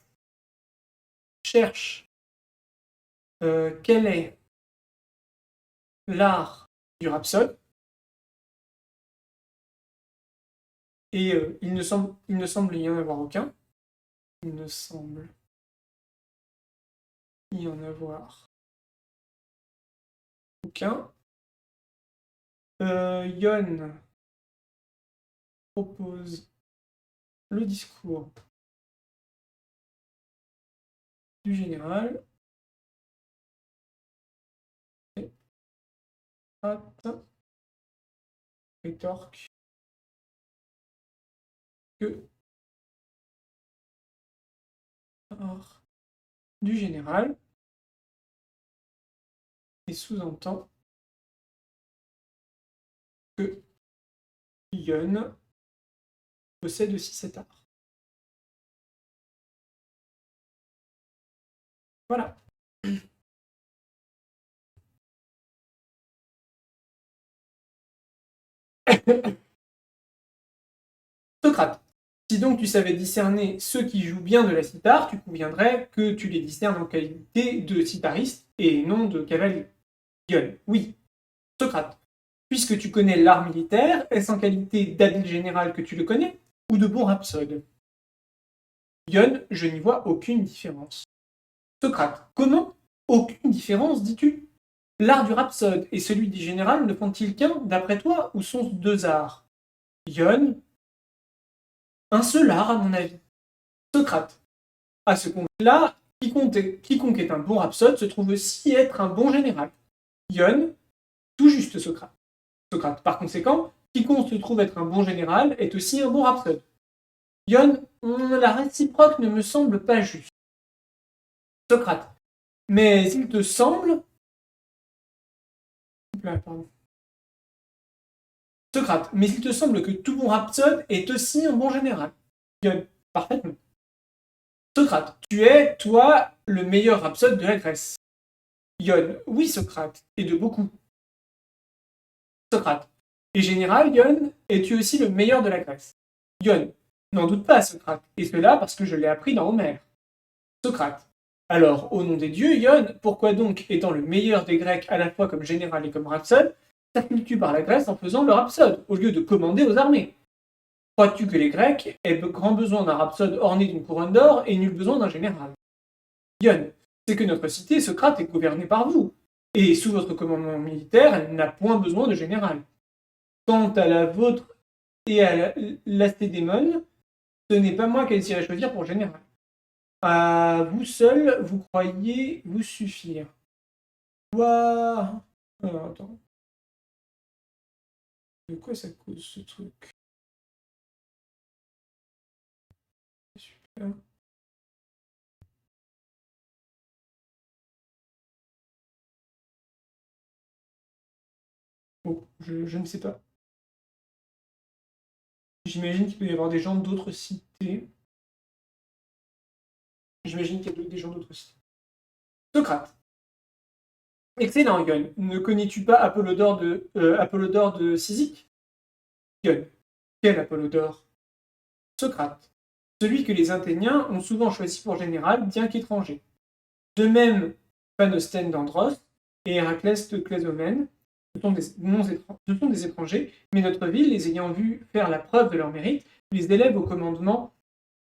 cherche quel est l'art du rhapsode. Et il ne semble y en avoir aucun. Il ne semble y en avoir aucun. Yon propose le discours du général. Et rétorque que l'art du général et sous-entend que Yon possède aussi cet art. Voilà. Socrate, si donc tu savais discerner ceux qui jouent bien de la cithare, tu conviendrais que tu les discernes en qualité de cithariste et non de cavalier. Yon, oui. Socrate, puisque tu connais l'art militaire, est-ce en qualité d'habile général que tu le connais ou de bon rhapsode? Yon, je n'y vois aucune différence. Socrate, comment? Aucune différence, dis-tu? L'art du rhapsode et celui du général ne font-ils qu'un, d'après toi, ou sont deux arts? Yon, un seul art, à mon avis. Socrate, à ce compte-là, quiconque est un bon rhapsode se trouve aussi être un bon général. Yon, tout juste Socrate. Socrate, par conséquent, quiconque se trouve être un bon général est aussi un bon rhapsode. Yon, la réciproque ne me semble pas juste. Socrate, mais il te semble... Pardon. Socrate, mais il te semble que tout bon rhapsode est aussi un bon général. Yon, parfaitement. Socrate, tu es, toi, le meilleur rhapsode de la Grèce. Yon, oui Socrate, et de beaucoup. Socrate, et général, Yon, es-tu aussi le meilleur de la Grèce? Yon, n'en doute pas Socrate, et cela parce que je l'ai appris dans Homère. Socrate, alors, au nom des dieux, Yon, pourquoi donc, étant le meilleur des Grecs à la fois comme général et comme rhapsode, s'affluent par la Grèce en faisant le rhapsode, au lieu de commander aux armées. Crois-tu que les Grecs aient grand besoin d'un rhapsode orné d'une couronne d'or et nul besoin d'un général? Ion, c'est que notre cité, Socrate, est gouvernée par vous, et sous votre commandement militaire, elle n'a point besoin de général. Quant à la vôtre et à l'Acédémone, ce n'est pas moi qu'elle irait choisir pour général. À vous seul, vous croyez vous suffire. Quoi? Alors, attends. De quoi ça cause ce truc? Super. Bon, je ne sais pas. J'imagine qu'il peut y avoir des gens d'autres cités. J'imagine qu'il y a des gens d'autres cités. Socrate. Excellent, Ion. Ne connais-tu pas Apollodore de Cyzique? Ion. Quel Apollodore? Socrate. Celui que les Athéniens ont souvent choisi pour général, bien qu'étranger. De même, Phanosthène d'Andros et Héraclès de Clazomène, ce sont des étrangers, mais notre ville, les ayant vus faire la preuve de leur mérite, les élève au commandement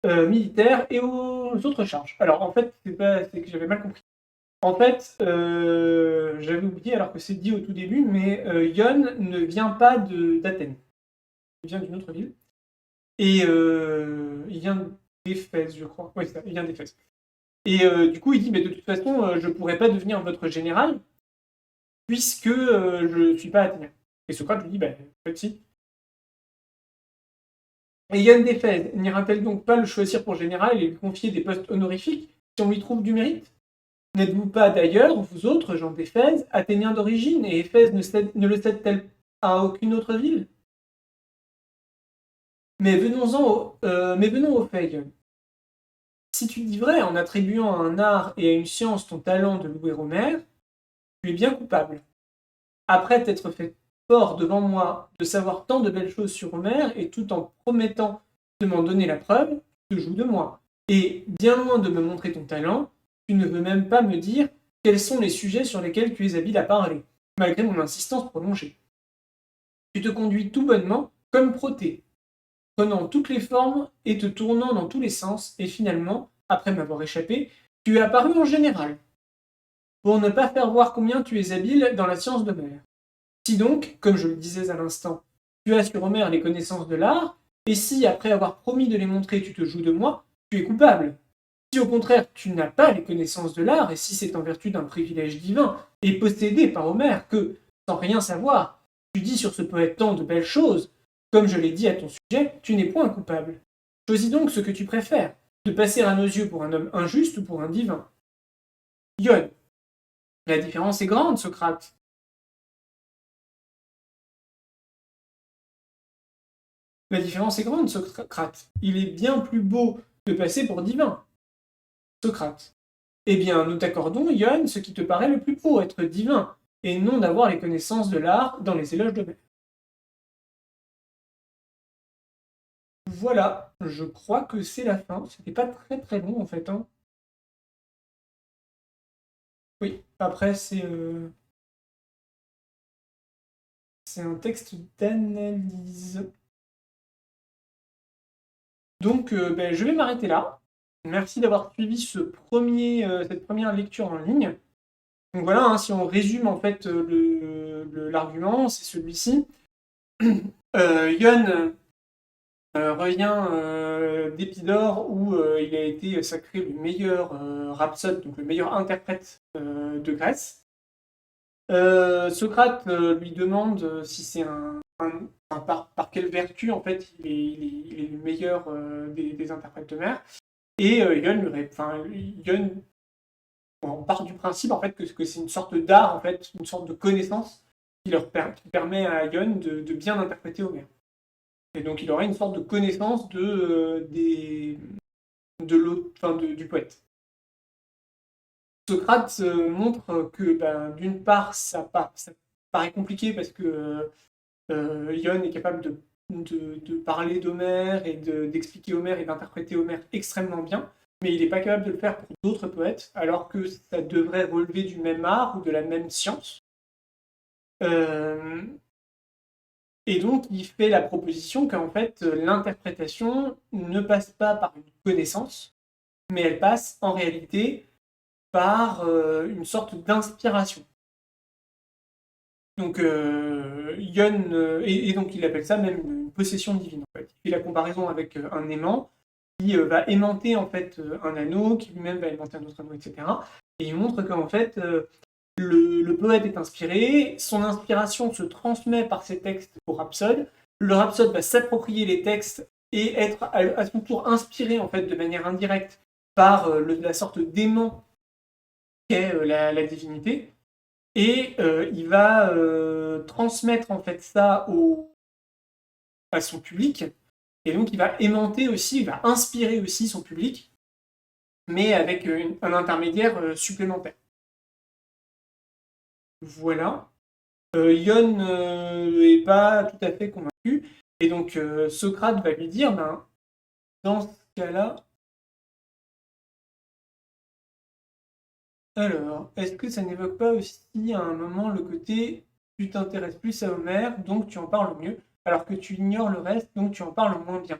militaire et aux autres charges. Alors en fait, c'est que j'avais mal compris. En fait, j'avais oublié alors que c'est dit au tout début, mais Ion ne vient pas d'Athènes. Il vient d'une autre ville. Et il vient d'Éphèse, je crois. Oui, c'est ça, il vient d'Éphèse. Et du coup, il dit, mais de toute façon, je ne pourrais pas devenir votre général, puisque je ne suis pas athénien. Et Socrate lui dit, ben, en fait, si. Et Ion d'Éphèse n'ira-t-elle donc pas le choisir pour général et lui confier des postes honorifiques si on lui trouve du mérite? N'êtes-vous pas d'ailleurs, vous autres, gens d'Éphèse, Athéniens d'origine, et Éphèse ne le cède-t-elle à aucune autre ville? Mais venons au fait, Ion. Si tu dis vrai en attribuant à un art et à une science ton talent de louer Homère, tu es bien coupable. Après t'être fait fort devant moi de savoir tant de belles choses sur Homère, et tout en promettant de m'en donner la preuve, tu te joues de moi. Et bien loin de me montrer ton talent, tu ne veux même pas me dire quels sont les sujets sur lesquels tu es habile à parler, malgré mon insistance prolongée. Tu te conduis tout bonnement comme Protée, prenant toutes les formes et te tournant dans tous les sens, et finalement, après m'avoir échappé, tu es apparu en général, pour ne pas faire voir combien tu es habile dans la science d'Homère. Si donc, comme je le disais à l'instant, tu as sur Homère les connaissances de l'art, et si, après avoir promis de les montrer, tu te joues de moi, tu es coupable. Si au contraire tu n'as pas les connaissances de l'art, et si c'est en vertu d'un privilège divin, et possédé par Homère, que, sans rien savoir, tu dis sur ce poète tant de belles choses, comme je l'ai dit à ton sujet, tu n'es point coupable. Choisis donc ce que tu préfères, de passer à nos yeux pour un homme injuste ou pour un divin. Ion, la différence est grande, Socrate. La différence est grande, Socrate. Il est bien plus beau de passer pour divin. Socrate. Eh bien, nous t'accordons, Ion, ce qui te paraît le plus beau, être divin, et non d'avoir les connaissances de l'art dans les éloges d'Homère. Voilà, je crois que c'est la fin. C'était pas très très long en fait. Hein. Oui, après c'est un texte d'analyse. Donc ben, je vais m'arrêter là. Merci d'avoir suivi cette première lecture en ligne. Donc voilà, hein, si on résume en fait l'argument, c'est celui-ci. Ion revient d'Épidore où il a été sacré le meilleur rhapsode, donc le meilleur interprète de Grèce. Socrate lui demande si c'est par quelle vertu en fait il est le meilleur des interprètes d'Homère. Et Ion, on part du principe en fait que c'est une sorte d'art, en fait, une sorte de connaissance qui permet à Ion de bien interpréter Homère. Et donc il aurait une sorte de connaissance du poète. Socrate montre que d'une part ça paraît compliqué parce que Ion est capable de parler d'Homère et d'expliquer Homère et d'interpréter Homère extrêmement bien, mais il n'est pas capable de le faire pour d'autres poètes, alors que ça devrait relever du même art ou de la même science. Et donc, il fait la proposition qu'en fait, l'interprétation ne passe pas par une connaissance, mais elle passe en réalité par une sorte d'inspiration. Donc, Ion, et donc il appelle ça même une possession divine. En fait. Il fait la comparaison avec un aimant qui va aimanter en fait un anneau, qui lui-même va aimanter un autre anneau, etc. Et il montre qu'en fait, le poète est inspiré, son inspiration se transmet par ses textes au rhapsode, le rhapsode va s'approprier les textes et être à son tour inspiré en fait de manière indirecte par la sorte d'aimant qu'est la divinité, et il va transmettre en fait ça à son public, et donc il va aimanter aussi, il va inspirer aussi son public, mais avec un intermédiaire supplémentaire. Voilà. Ion est pas tout à fait convaincu, et donc Socrate va lui dire, ben, dans ce cas-là, alors, est-ce que ça n'évoque pas aussi à un moment le côté tu t'intéresses plus à Homère, donc tu en parles mieux, alors que tu ignores le reste, donc tu en parles moins bien?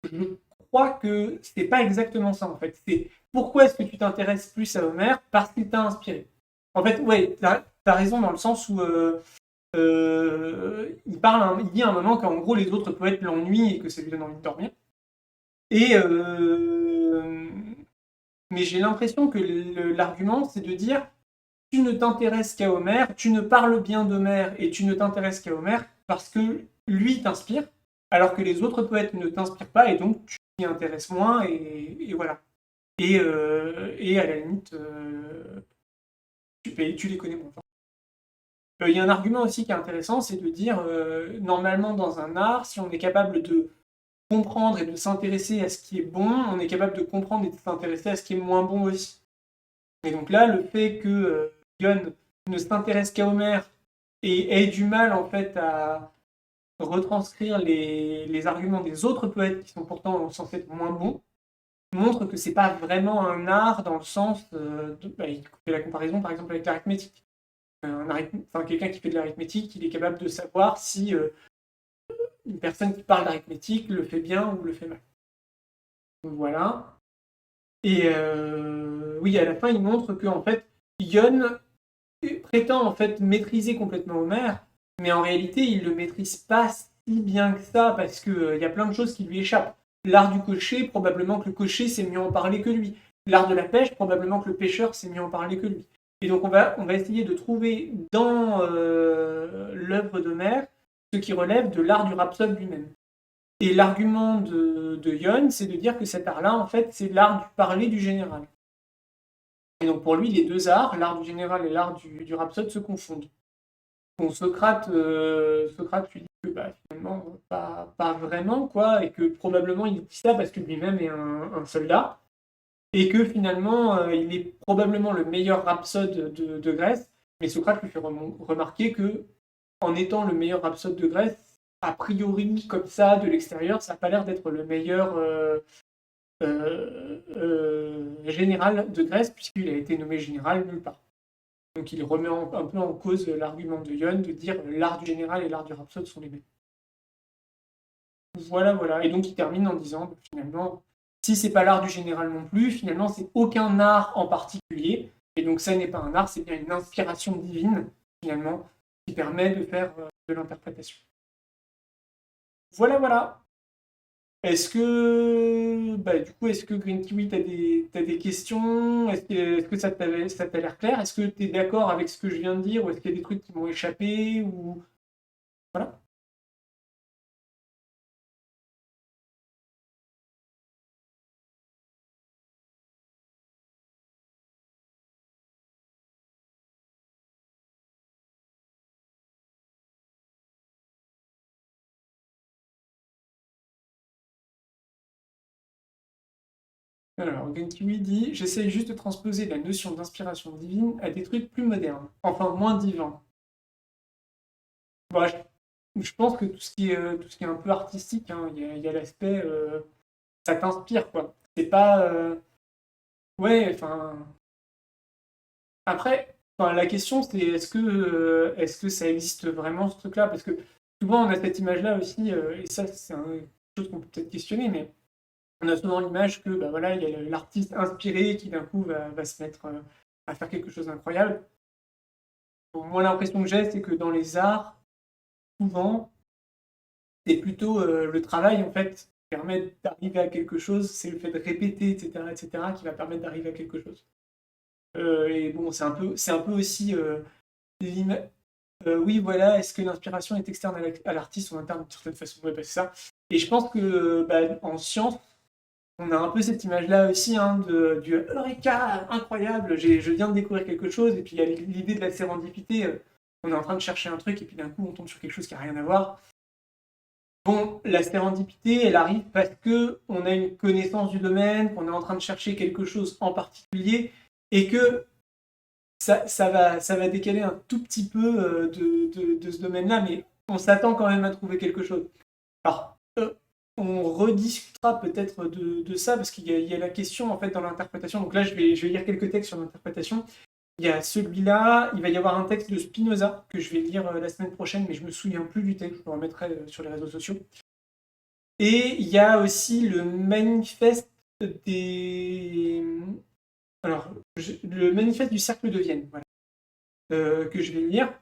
Je crois que c'est pas exactement ça en fait. C'est pourquoi est-ce que tu t'intéresses plus à Homère? Parce qu'il t'a inspiré. En fait, ouais, t'as raison dans le sens où il dit à un moment qu'en gros les autres poètes l'ennuient et que ça lui donne envie de dormir. Et mais j'ai l'impression que l'argument c'est de dire tu ne t'intéresses qu'à Homère, tu ne parles bien d'Homère et tu ne t'intéresses qu'à Homère parce que lui t'inspire, alors que les autres poètes ne t'inspirent pas et donc tu t'y intéresses moins et voilà. Et à la limite, tu les connais moins. Il y a un argument aussi qui est intéressant, c'est de dire, normalement dans un art, si on est capable de comprendre et de s'intéresser à ce qui est bon, on est capable de comprendre et de s'intéresser à ce qui est moins bon aussi. Et donc là, le fait que Gunn ne s'intéresse qu'à Homer et ait du mal en fait à retranscrire les arguments des autres poètes qui sont pourtant censés être moins bons, montre que c'est pas vraiment un art dans le sens il fait la comparaison par exemple avec l'arithmétique. Quelqu'un qui fait de l'arithmétique, il est capable de savoir si une personne qui parle d'arithmétique le fait bien ou le fait mal. Donc voilà. Et oui, à la fin, il montre que en fait, Ion prétend en fait maîtriser complètement Homer, mais en réalité, il le maîtrise pas si bien que ça parce que y a plein de choses qui lui échappent. L'art du cocher, probablement que le cocher sait mieux en parler que lui. L'art de la pêche, probablement que le pêcheur sait mieux en parler que lui. Et donc on va essayer de trouver dans l'œuvre d'Homère ce qui relève de l'art du rhapsode lui-même. Et l'argument de Yon, c'est de dire que cet art-là, en fait, c'est l'art du parler du général. Et donc pour lui, les deux arts, l'art du général et l'art du rhapsode, se confondent. Bon, Socrate lui dit que finalement, pas vraiment, quoi, et que probablement il dit ça parce que lui-même est un soldat, et que finalement, il est probablement le meilleur rhapsode de Grèce, mais Socrate lui fait remarquer que, en étant le meilleur rhapsode de Grèce, a priori, comme ça, de l'extérieur, ça n'a pas l'air d'être le meilleur général de Grèce, puisqu'il a été nommé général nulle part. Donc il remet un peu en cause l'argument de Ion de dire l'art du général et l'art du rhapsode sont les mêmes. Voilà, voilà. Et donc il termine en disant, finalement, si c'est pas l'art du général non plus, finalement c'est aucun art en particulier. Et donc ça n'est pas un art, c'est bien une inspiration divine, finalement, qui permet de faire de l'interprétation. Voilà, voilà. Est-ce que, du coup, est-ce que Green Kiwi, t'as des questions? Est-ce que ça t'a l'air clair? Est-ce que tu es d'accord avec ce que je viens de dire? Ou est-ce qu'il y a des trucs qui m'ont échappé? Ou... Voilà. Alors, Green Kiwi dit: j'essaye juste de transposer la notion d'inspiration divine à des trucs plus modernes, enfin moins divins. Bon, je pense que tout ce qui est un peu artistique, hein, il y a l'aspect ça t'inspire, quoi. C'est pas. Ouais, enfin. Après, enfin, la question, c'est est-ce que ça existe vraiment, ce truc-là? Parce que souvent, on a cette image-là aussi, et ça, c'est quelque chose qu'on peut peut-être questionner, mais on a souvent l'image que bah, voilà, il y a l'artiste inspiré qui d'un coup va se mettre à faire quelque chose d'incroyable. Bon, moi, l'impression que j'ai, c'est que dans les arts, souvent, c'est plutôt le travail en fait qui permet d'arriver à quelque chose, c'est le fait de répéter, etc., qui va permettre d'arriver à quelque chose. Et bon, c'est un peu aussi oui, voilà, est-ce que l'inspiration est externe à l'artiste ou interne d'une certaine façon? Ouais, bah, c'est ça. Et je pense que bah, en science, on a un peu cette image-là aussi hein, du Eureka, incroyable, je viens de découvrir quelque chose, et puis il y a l'idée de la sérendipité, on est en train de chercher un truc, et puis d'un coup on tombe sur quelque chose qui n'a rien à voir. Bon, la sérendipité, elle arrive parce que on a une connaissance du domaine, qu'on est en train de chercher quelque chose en particulier, et que ça va décaler un tout petit peu de ce domaine-là, mais on s'attend quand même à trouver quelque chose. Alors, on rediscutera peut-être de ça, parce qu'il y a la question en fait dans l'interprétation. Donc là, je vais lire quelques textes sur l'interprétation. Il y a celui-là, il va y avoir un texte de Spinoza que je vais lire la semaine prochaine, mais je me souviens plus du texte, je le remettrai sur les réseaux sociaux. Et il y a aussi le manifeste des... Alors, le manifeste du cercle de Vienne, voilà, que je vais lire.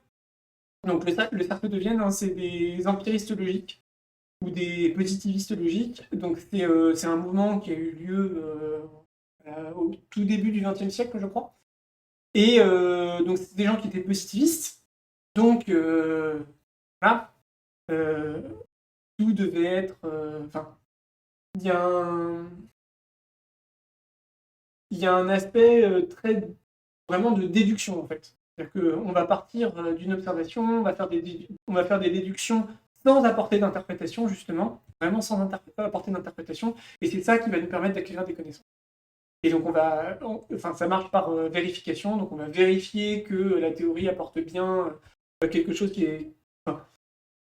Donc le cercle de Vienne, hein, c'est des empiristes logiques ou des positivistes logiques. Donc c'est un mouvement qui a eu lieu au tout début du XXe siècle, je crois. Et donc c'est des gens qui étaient positivistes. Donc voilà, euh, tout devait être... Enfin, il y a un aspect très vraiment de déduction en fait. C'est-à-dire qu'on va partir d'une observation, on va faire des déductions sans apporter d'interprétation justement, vraiment sans apporter d'interprétation, et c'est ça qui va nous permettre d'acquérir des connaissances. Et donc enfin ça marche par vérification, donc on va vérifier que la théorie apporte bien quelque chose qui est... Enfin,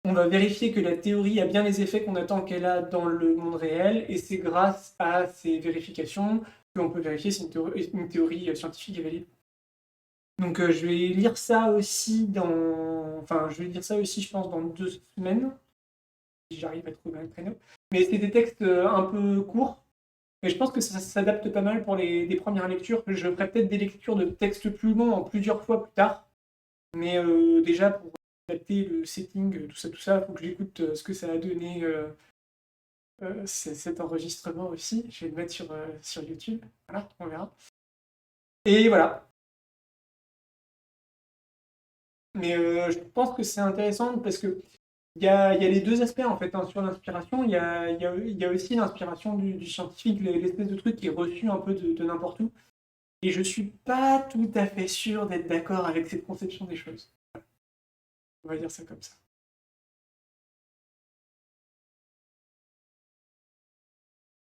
on va vérifier que la théorie a bien les effets qu'on attend qu'elle a dans le monde réel, et c'est grâce à ces vérifications qu'on peut vérifier si une théorie scientifique est valide. Donc je vais lire ça aussi Enfin, je vais lire ça aussi, je pense, dans 2 semaines, si j'arrive à trouver un créneau. Mais c'est des textes un peu courts, mais je pense que ça s'adapte pas mal pour des premières lectures. Je ferai peut-être des lectures de textes plus longs en plusieurs fois plus tard, mais déjà pour adapter le setting, tout ça, il faut que j'écoute ce que ça a donné cet enregistrement aussi. Je vais le mettre sur YouTube, voilà, on verra. Et voilà. Mais je pense que c'est intéressant parce que il y a les deux aspects en fait hein, sur l'inspiration. Il y a aussi l'inspiration du scientifique, l'espèce de truc qui est reçu un peu de n'importe où. Et je suis pas tout à fait sûr d'être d'accord avec cette conception des choses. On va dire ça comme ça.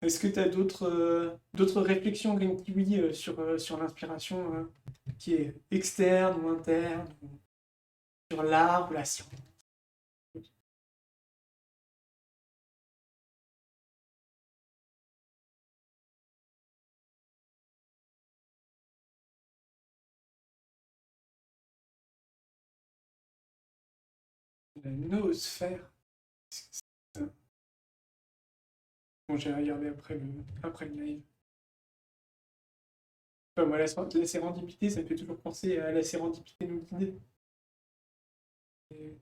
Est-ce que tu as d'autres réflexions, Green Kiwi, sur l'inspiration qui est externe ou interne, ou sur l'art ou la science? La noosphère. Bon, j'ai regardé après le live. Enfin, moi, la sérendipité, ça me fait toujours penser à la sérendipité nous guider. Et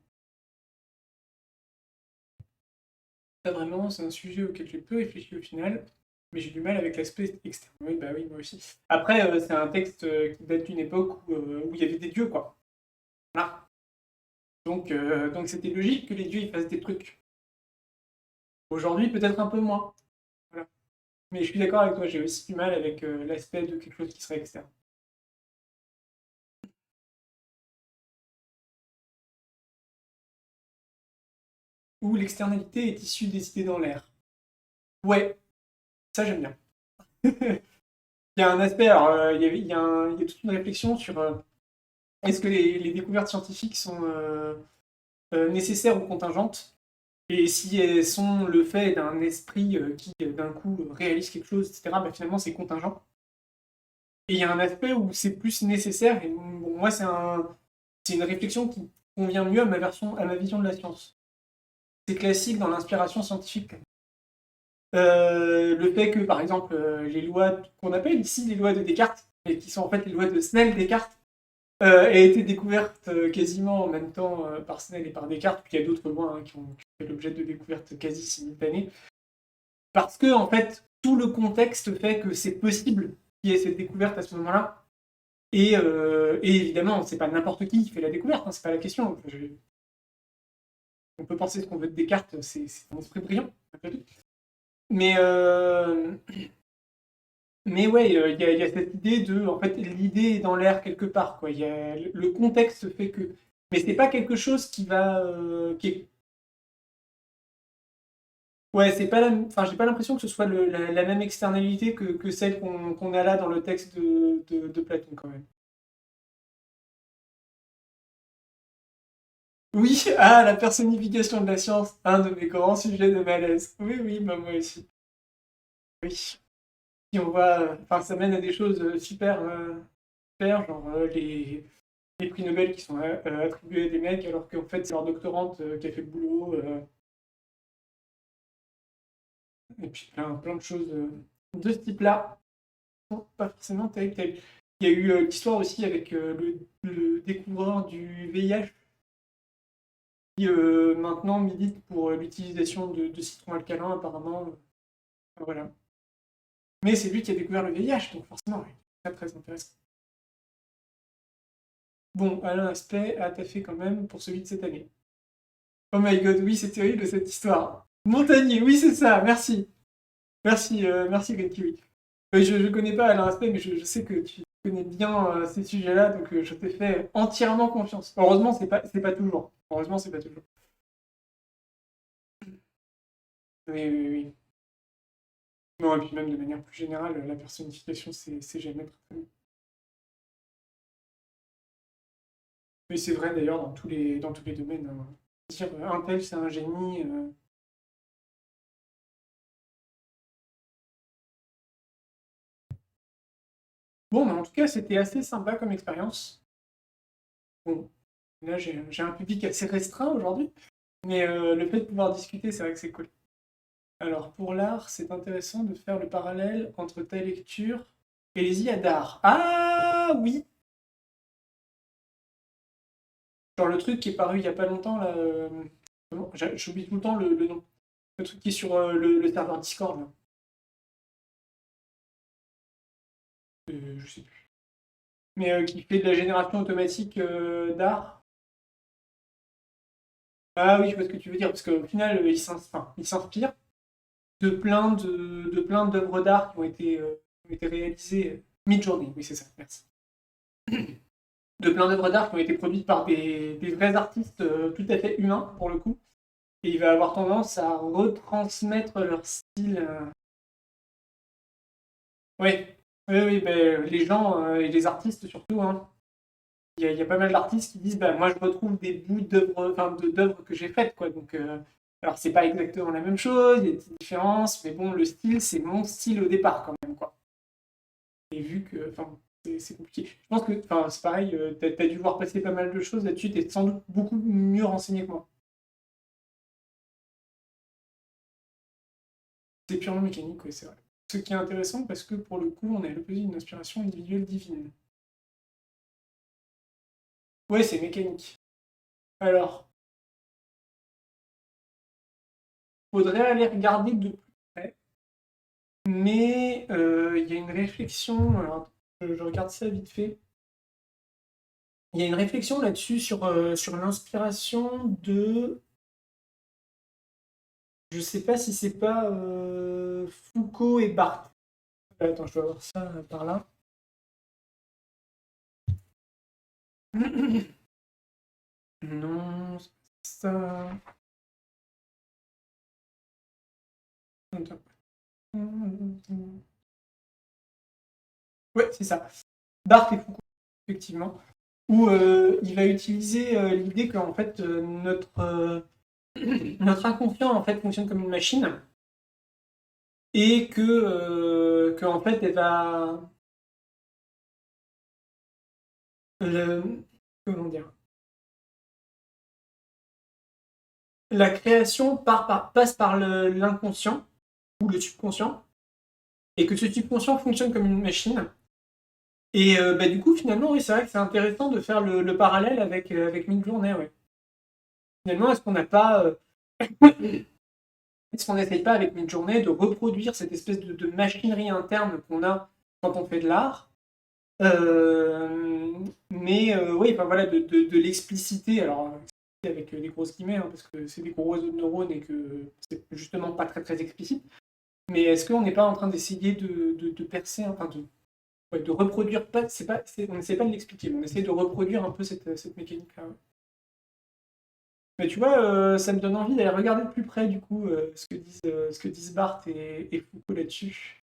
ça, vraiment, c'est un sujet auquel j'ai peu réfléchi au final, mais j'ai du mal avec l'aspect externe. Oui, bah oui, moi aussi. Après, c'est un texte qui date d'une époque où il y avait des dieux, quoi. Voilà. Donc c'était logique que les dieux ils fassent des trucs. Aujourd'hui, peut-être un peu moins. Voilà. Mais je suis d'accord avec toi, j'ai aussi du mal avec l'aspect de quelque chose qui serait externe. Où l'externalité est issue des idées dans l'air. Ouais, ça j'aime bien. Il y a un aspect, alors il y a toute une réflexion sur est-ce que les découvertes scientifiques sont nécessaires ou contingentes, et si elles sont le fait d'un esprit qui d'un coup réalise quelque chose, etc., bah, finalement c'est contingent. Et il y a un aspect où c'est plus nécessaire, et bon, moi c'est une réflexion qui convient mieux à ma vision de la science. C'est classique dans l'inspiration scientifique. Le fait que, par exemple, les lois qu'on appelle ici les lois de Descartes, et qui sont en fait les lois de Snell-Descartes, aient été découvertes quasiment en même temps par Snell et par Descartes, puis il y a d'autres lois qui ont fait l'objet de découvertes quasi simultanées. Parce que, en fait, tout le contexte fait que c'est possible qu'il y ait cette découverte à ce moment-là. Et évidemment, c'est pas n'importe qui fait la découverte, hein, c'est pas la question. On peut penser ce qu'on veut de Descartes, c'est un esprit brillant, mais, mais ouais, y a cette idée de, en fait, l'idée est dans l'air quelque part, quoi. Le contexte fait que, mais c'est pas quelque chose qui va, qui est, ouais, c'est pas, enfin, j'ai pas l'impression que ce soit la même externalité que celle qu'on a là dans le texte de Platon, quand même. Oui, ah, la personnification de la science, un de mes grands sujets de malaise. Oui, oui, bah moi aussi. Oui. Et on voit, enfin, ça mène à des choses super, super, genre les prix Nobel qui sont attribués à des mecs alors qu'en fait c'est leur doctorante qui a fait le boulot. Et puis plein de choses de ce type-là. Non, pas forcément terrible, terrible. Il y a eu l'histoire aussi avec le découvreur du VIH qui maintenant milite pour l'utilisation de citrons alcalins apparemment. Voilà. Mais c'est lui qui a découvert le VIH, donc forcément, c'est très intéressant. Bon, Alain Aspect a taffé quand même pour celui de cette année. Oh my god, oui, c'est terrible cette histoire. Montagnier, oui, c'est ça, merci. Merci, merci Green Kiwi. Je ne connais pas Alain Aspect, mais je sais que tu connais bien ces sujets-là, donc je t'ai fait entièrement confiance. Heureusement, c'est pas toujours. Heureusement, c'est pas toujours. Oui, oui, oui. Non, et puis même de manière plus générale, la personnification, c'est jamais très bien. Mais c'est vrai d'ailleurs dans tous les domaines, hein. Dire un tel, c'est un génie. Bon, mais en tout cas, c'était assez sympa comme expérience. Bon, là, j'ai un public assez restreint aujourd'hui, mais le fait de pouvoir discuter, c'est vrai que c'est cool. Alors, pour l'art, c'est intéressant de faire le parallèle entre ta lecture et les IA d'art. Ah oui. Genre le truc qui est paru il y a pas longtemps, là. J'oublie tout le temps le nom. Le truc qui est sur le serveur Discord, là. Je sais plus. Mais qui fait de la génération automatique d'art. Ah oui, je vois ce que tu veux dire, parce qu'au final, il s'inspire de plein d'œuvres d'art qui ont été réalisées. Mid-journée, oui, c'est ça, merci. De plein d'œuvres d'art qui ont été produites par des vrais artistes tout à fait humains, pour le coup. Et il va avoir tendance à retransmettre leur style. Oui, oui, oui, ben, les gens et les artistes surtout, hein. Il y a pas mal d'artistes qui disent bah, moi je retrouve des bouts d'œuvres d'œuvres que j'ai faites, quoi. Donc, alors c'est pas exactement la même chose, il y a des petites différences, mais bon, le style, c'est mon style au départ quand même, quoi. Et vu que, enfin, c'est compliqué. Je pense que, enfin, c'est pareil, t'as dû voir passer pas mal de choses là-dessus, t'es sans doute beaucoup mieux renseigné que moi. C'est purement mécanique, oui, c'est vrai. Ce qui est intéressant parce que pour le coup, on a l'opposé d'une inspiration individuelle divine. Ouais, c'est mécanique. Alors, faudrait aller regarder de plus près, mais il y a une réflexion, alors je regarde ça vite fait. Il y a une réflexion là-dessus sur l'inspiration de. Je sais pas si c'est pas Foucault et Barthes. Attends, je dois avoir ça par là. Non, c'est ça. Ouais, c'est ça. Barthes et Foucault, effectivement. Où il va utiliser l'idée qu'en fait notre inconscient en fait fonctionne comme une machine et que en fait comment dire, la création passe par l'inconscient ou le subconscient, et que ce subconscient fonctionne comme une machine. Et du coup, finalement, oui, c'est vrai que c'est intéressant de faire le parallèle avec Midjourney, ouais. Finalement, est-ce qu'on n'a pas... est-ce qu'on n'essaye pas avec Midjourney de reproduire cette espèce de machinerie interne qu'on a quand on fait de l'art, oui, enfin voilà, de l'expliciter, alors avec des grosses guillemets, hein, parce que c'est des gros réseaux de neurones et que c'est justement pas très très explicite, mais est-ce qu'on n'est pas en train d'essayer de percer, enfin de reproduire, on n'essaie pas de l'expliquer, mais on essaie de reproduire un peu cette mécanique-là. Ouais. Mais tu vois, ça me donne envie d'aller regarder de plus près du coup ce que disent Barthes et Foucault là-dessus.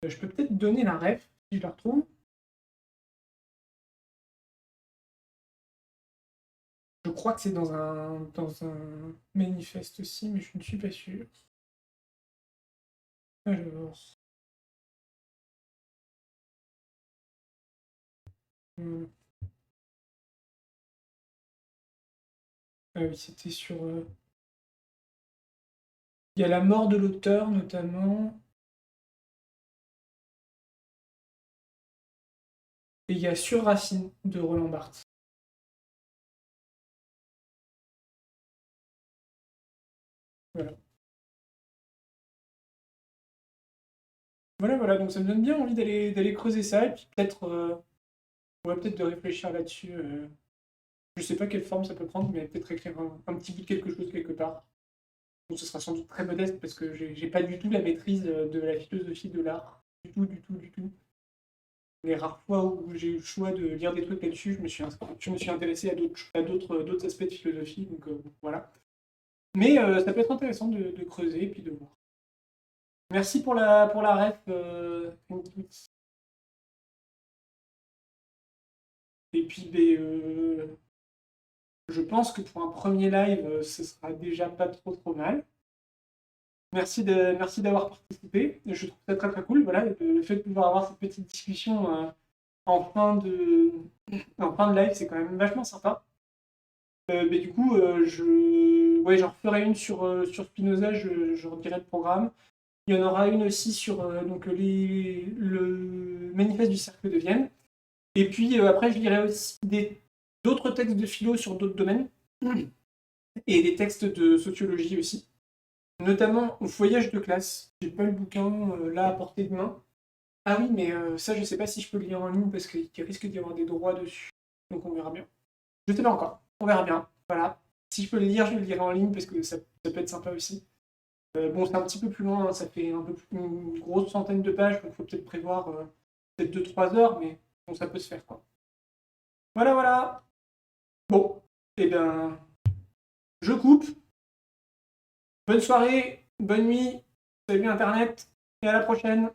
Je peux peut-être donner la ref si je la retrouve. Je crois que c'est dans un manifeste aussi, mais je ne suis pas sûr. Alors. Ah oui, c'était sur. Il y a la mort de l'auteur notamment. Et il y a Sur Racine de Roland Barthes. Voilà. Voilà, donc ça me donne bien envie d'aller creuser ça, et puis peut-être peut-être de réfléchir là-dessus. Je sais pas quelle forme ça peut prendre, mais peut-être écrire un petit bout de quelque chose quelque part. Bon, ce sera sans doute très modeste parce que j'ai pas du tout la maîtrise de la philosophie de l'art. Du tout. Les rares fois où j'ai eu le choix de lire des trucs là-dessus, je me suis intéressé à d'autres aspects de philosophie, donc voilà. Mais ça peut être intéressant de creuser et puis de voir. Merci pour la ref, et puis je pense que pour un premier live, ce sera déjà pas trop mal. Merci d'avoir participé. Je trouve ça très très cool. Voilà, le fait de pouvoir avoir cette petite discussion en fin de, en fin de live, c'est quand même vachement sympa. Mais du coup, j'en referai une sur Spinoza, je redirai le programme. Il y en aura une aussi sur donc, le manifeste du cercle de Vienne. Et puis après, je lirai aussi d'autres textes de philo sur d'autres domaines et des textes de sociologie aussi. Notamment au Voyage de classe. J'ai pas le bouquin là à portée de main. Ah oui, mais ça, je sais pas si je peux le lire en ligne parce qu'il risque d'y avoir des droits dessus. Donc on verra bien. Je sais pas encore. On verra bien. Voilà. Si je peux le lire, je le lirai en ligne parce que ça peut être sympa aussi. Bon, c'est un petit peu plus loin, hein, ça fait un peu plus, une grosse centaine de pages, donc il faut peut-être prévoir peut-être 2-3 heures, mais bon, ça peut se faire quoi. Voilà. Bon, eh bien, je coupe. Bonne soirée, bonne nuit, salut Internet, et à la prochaine.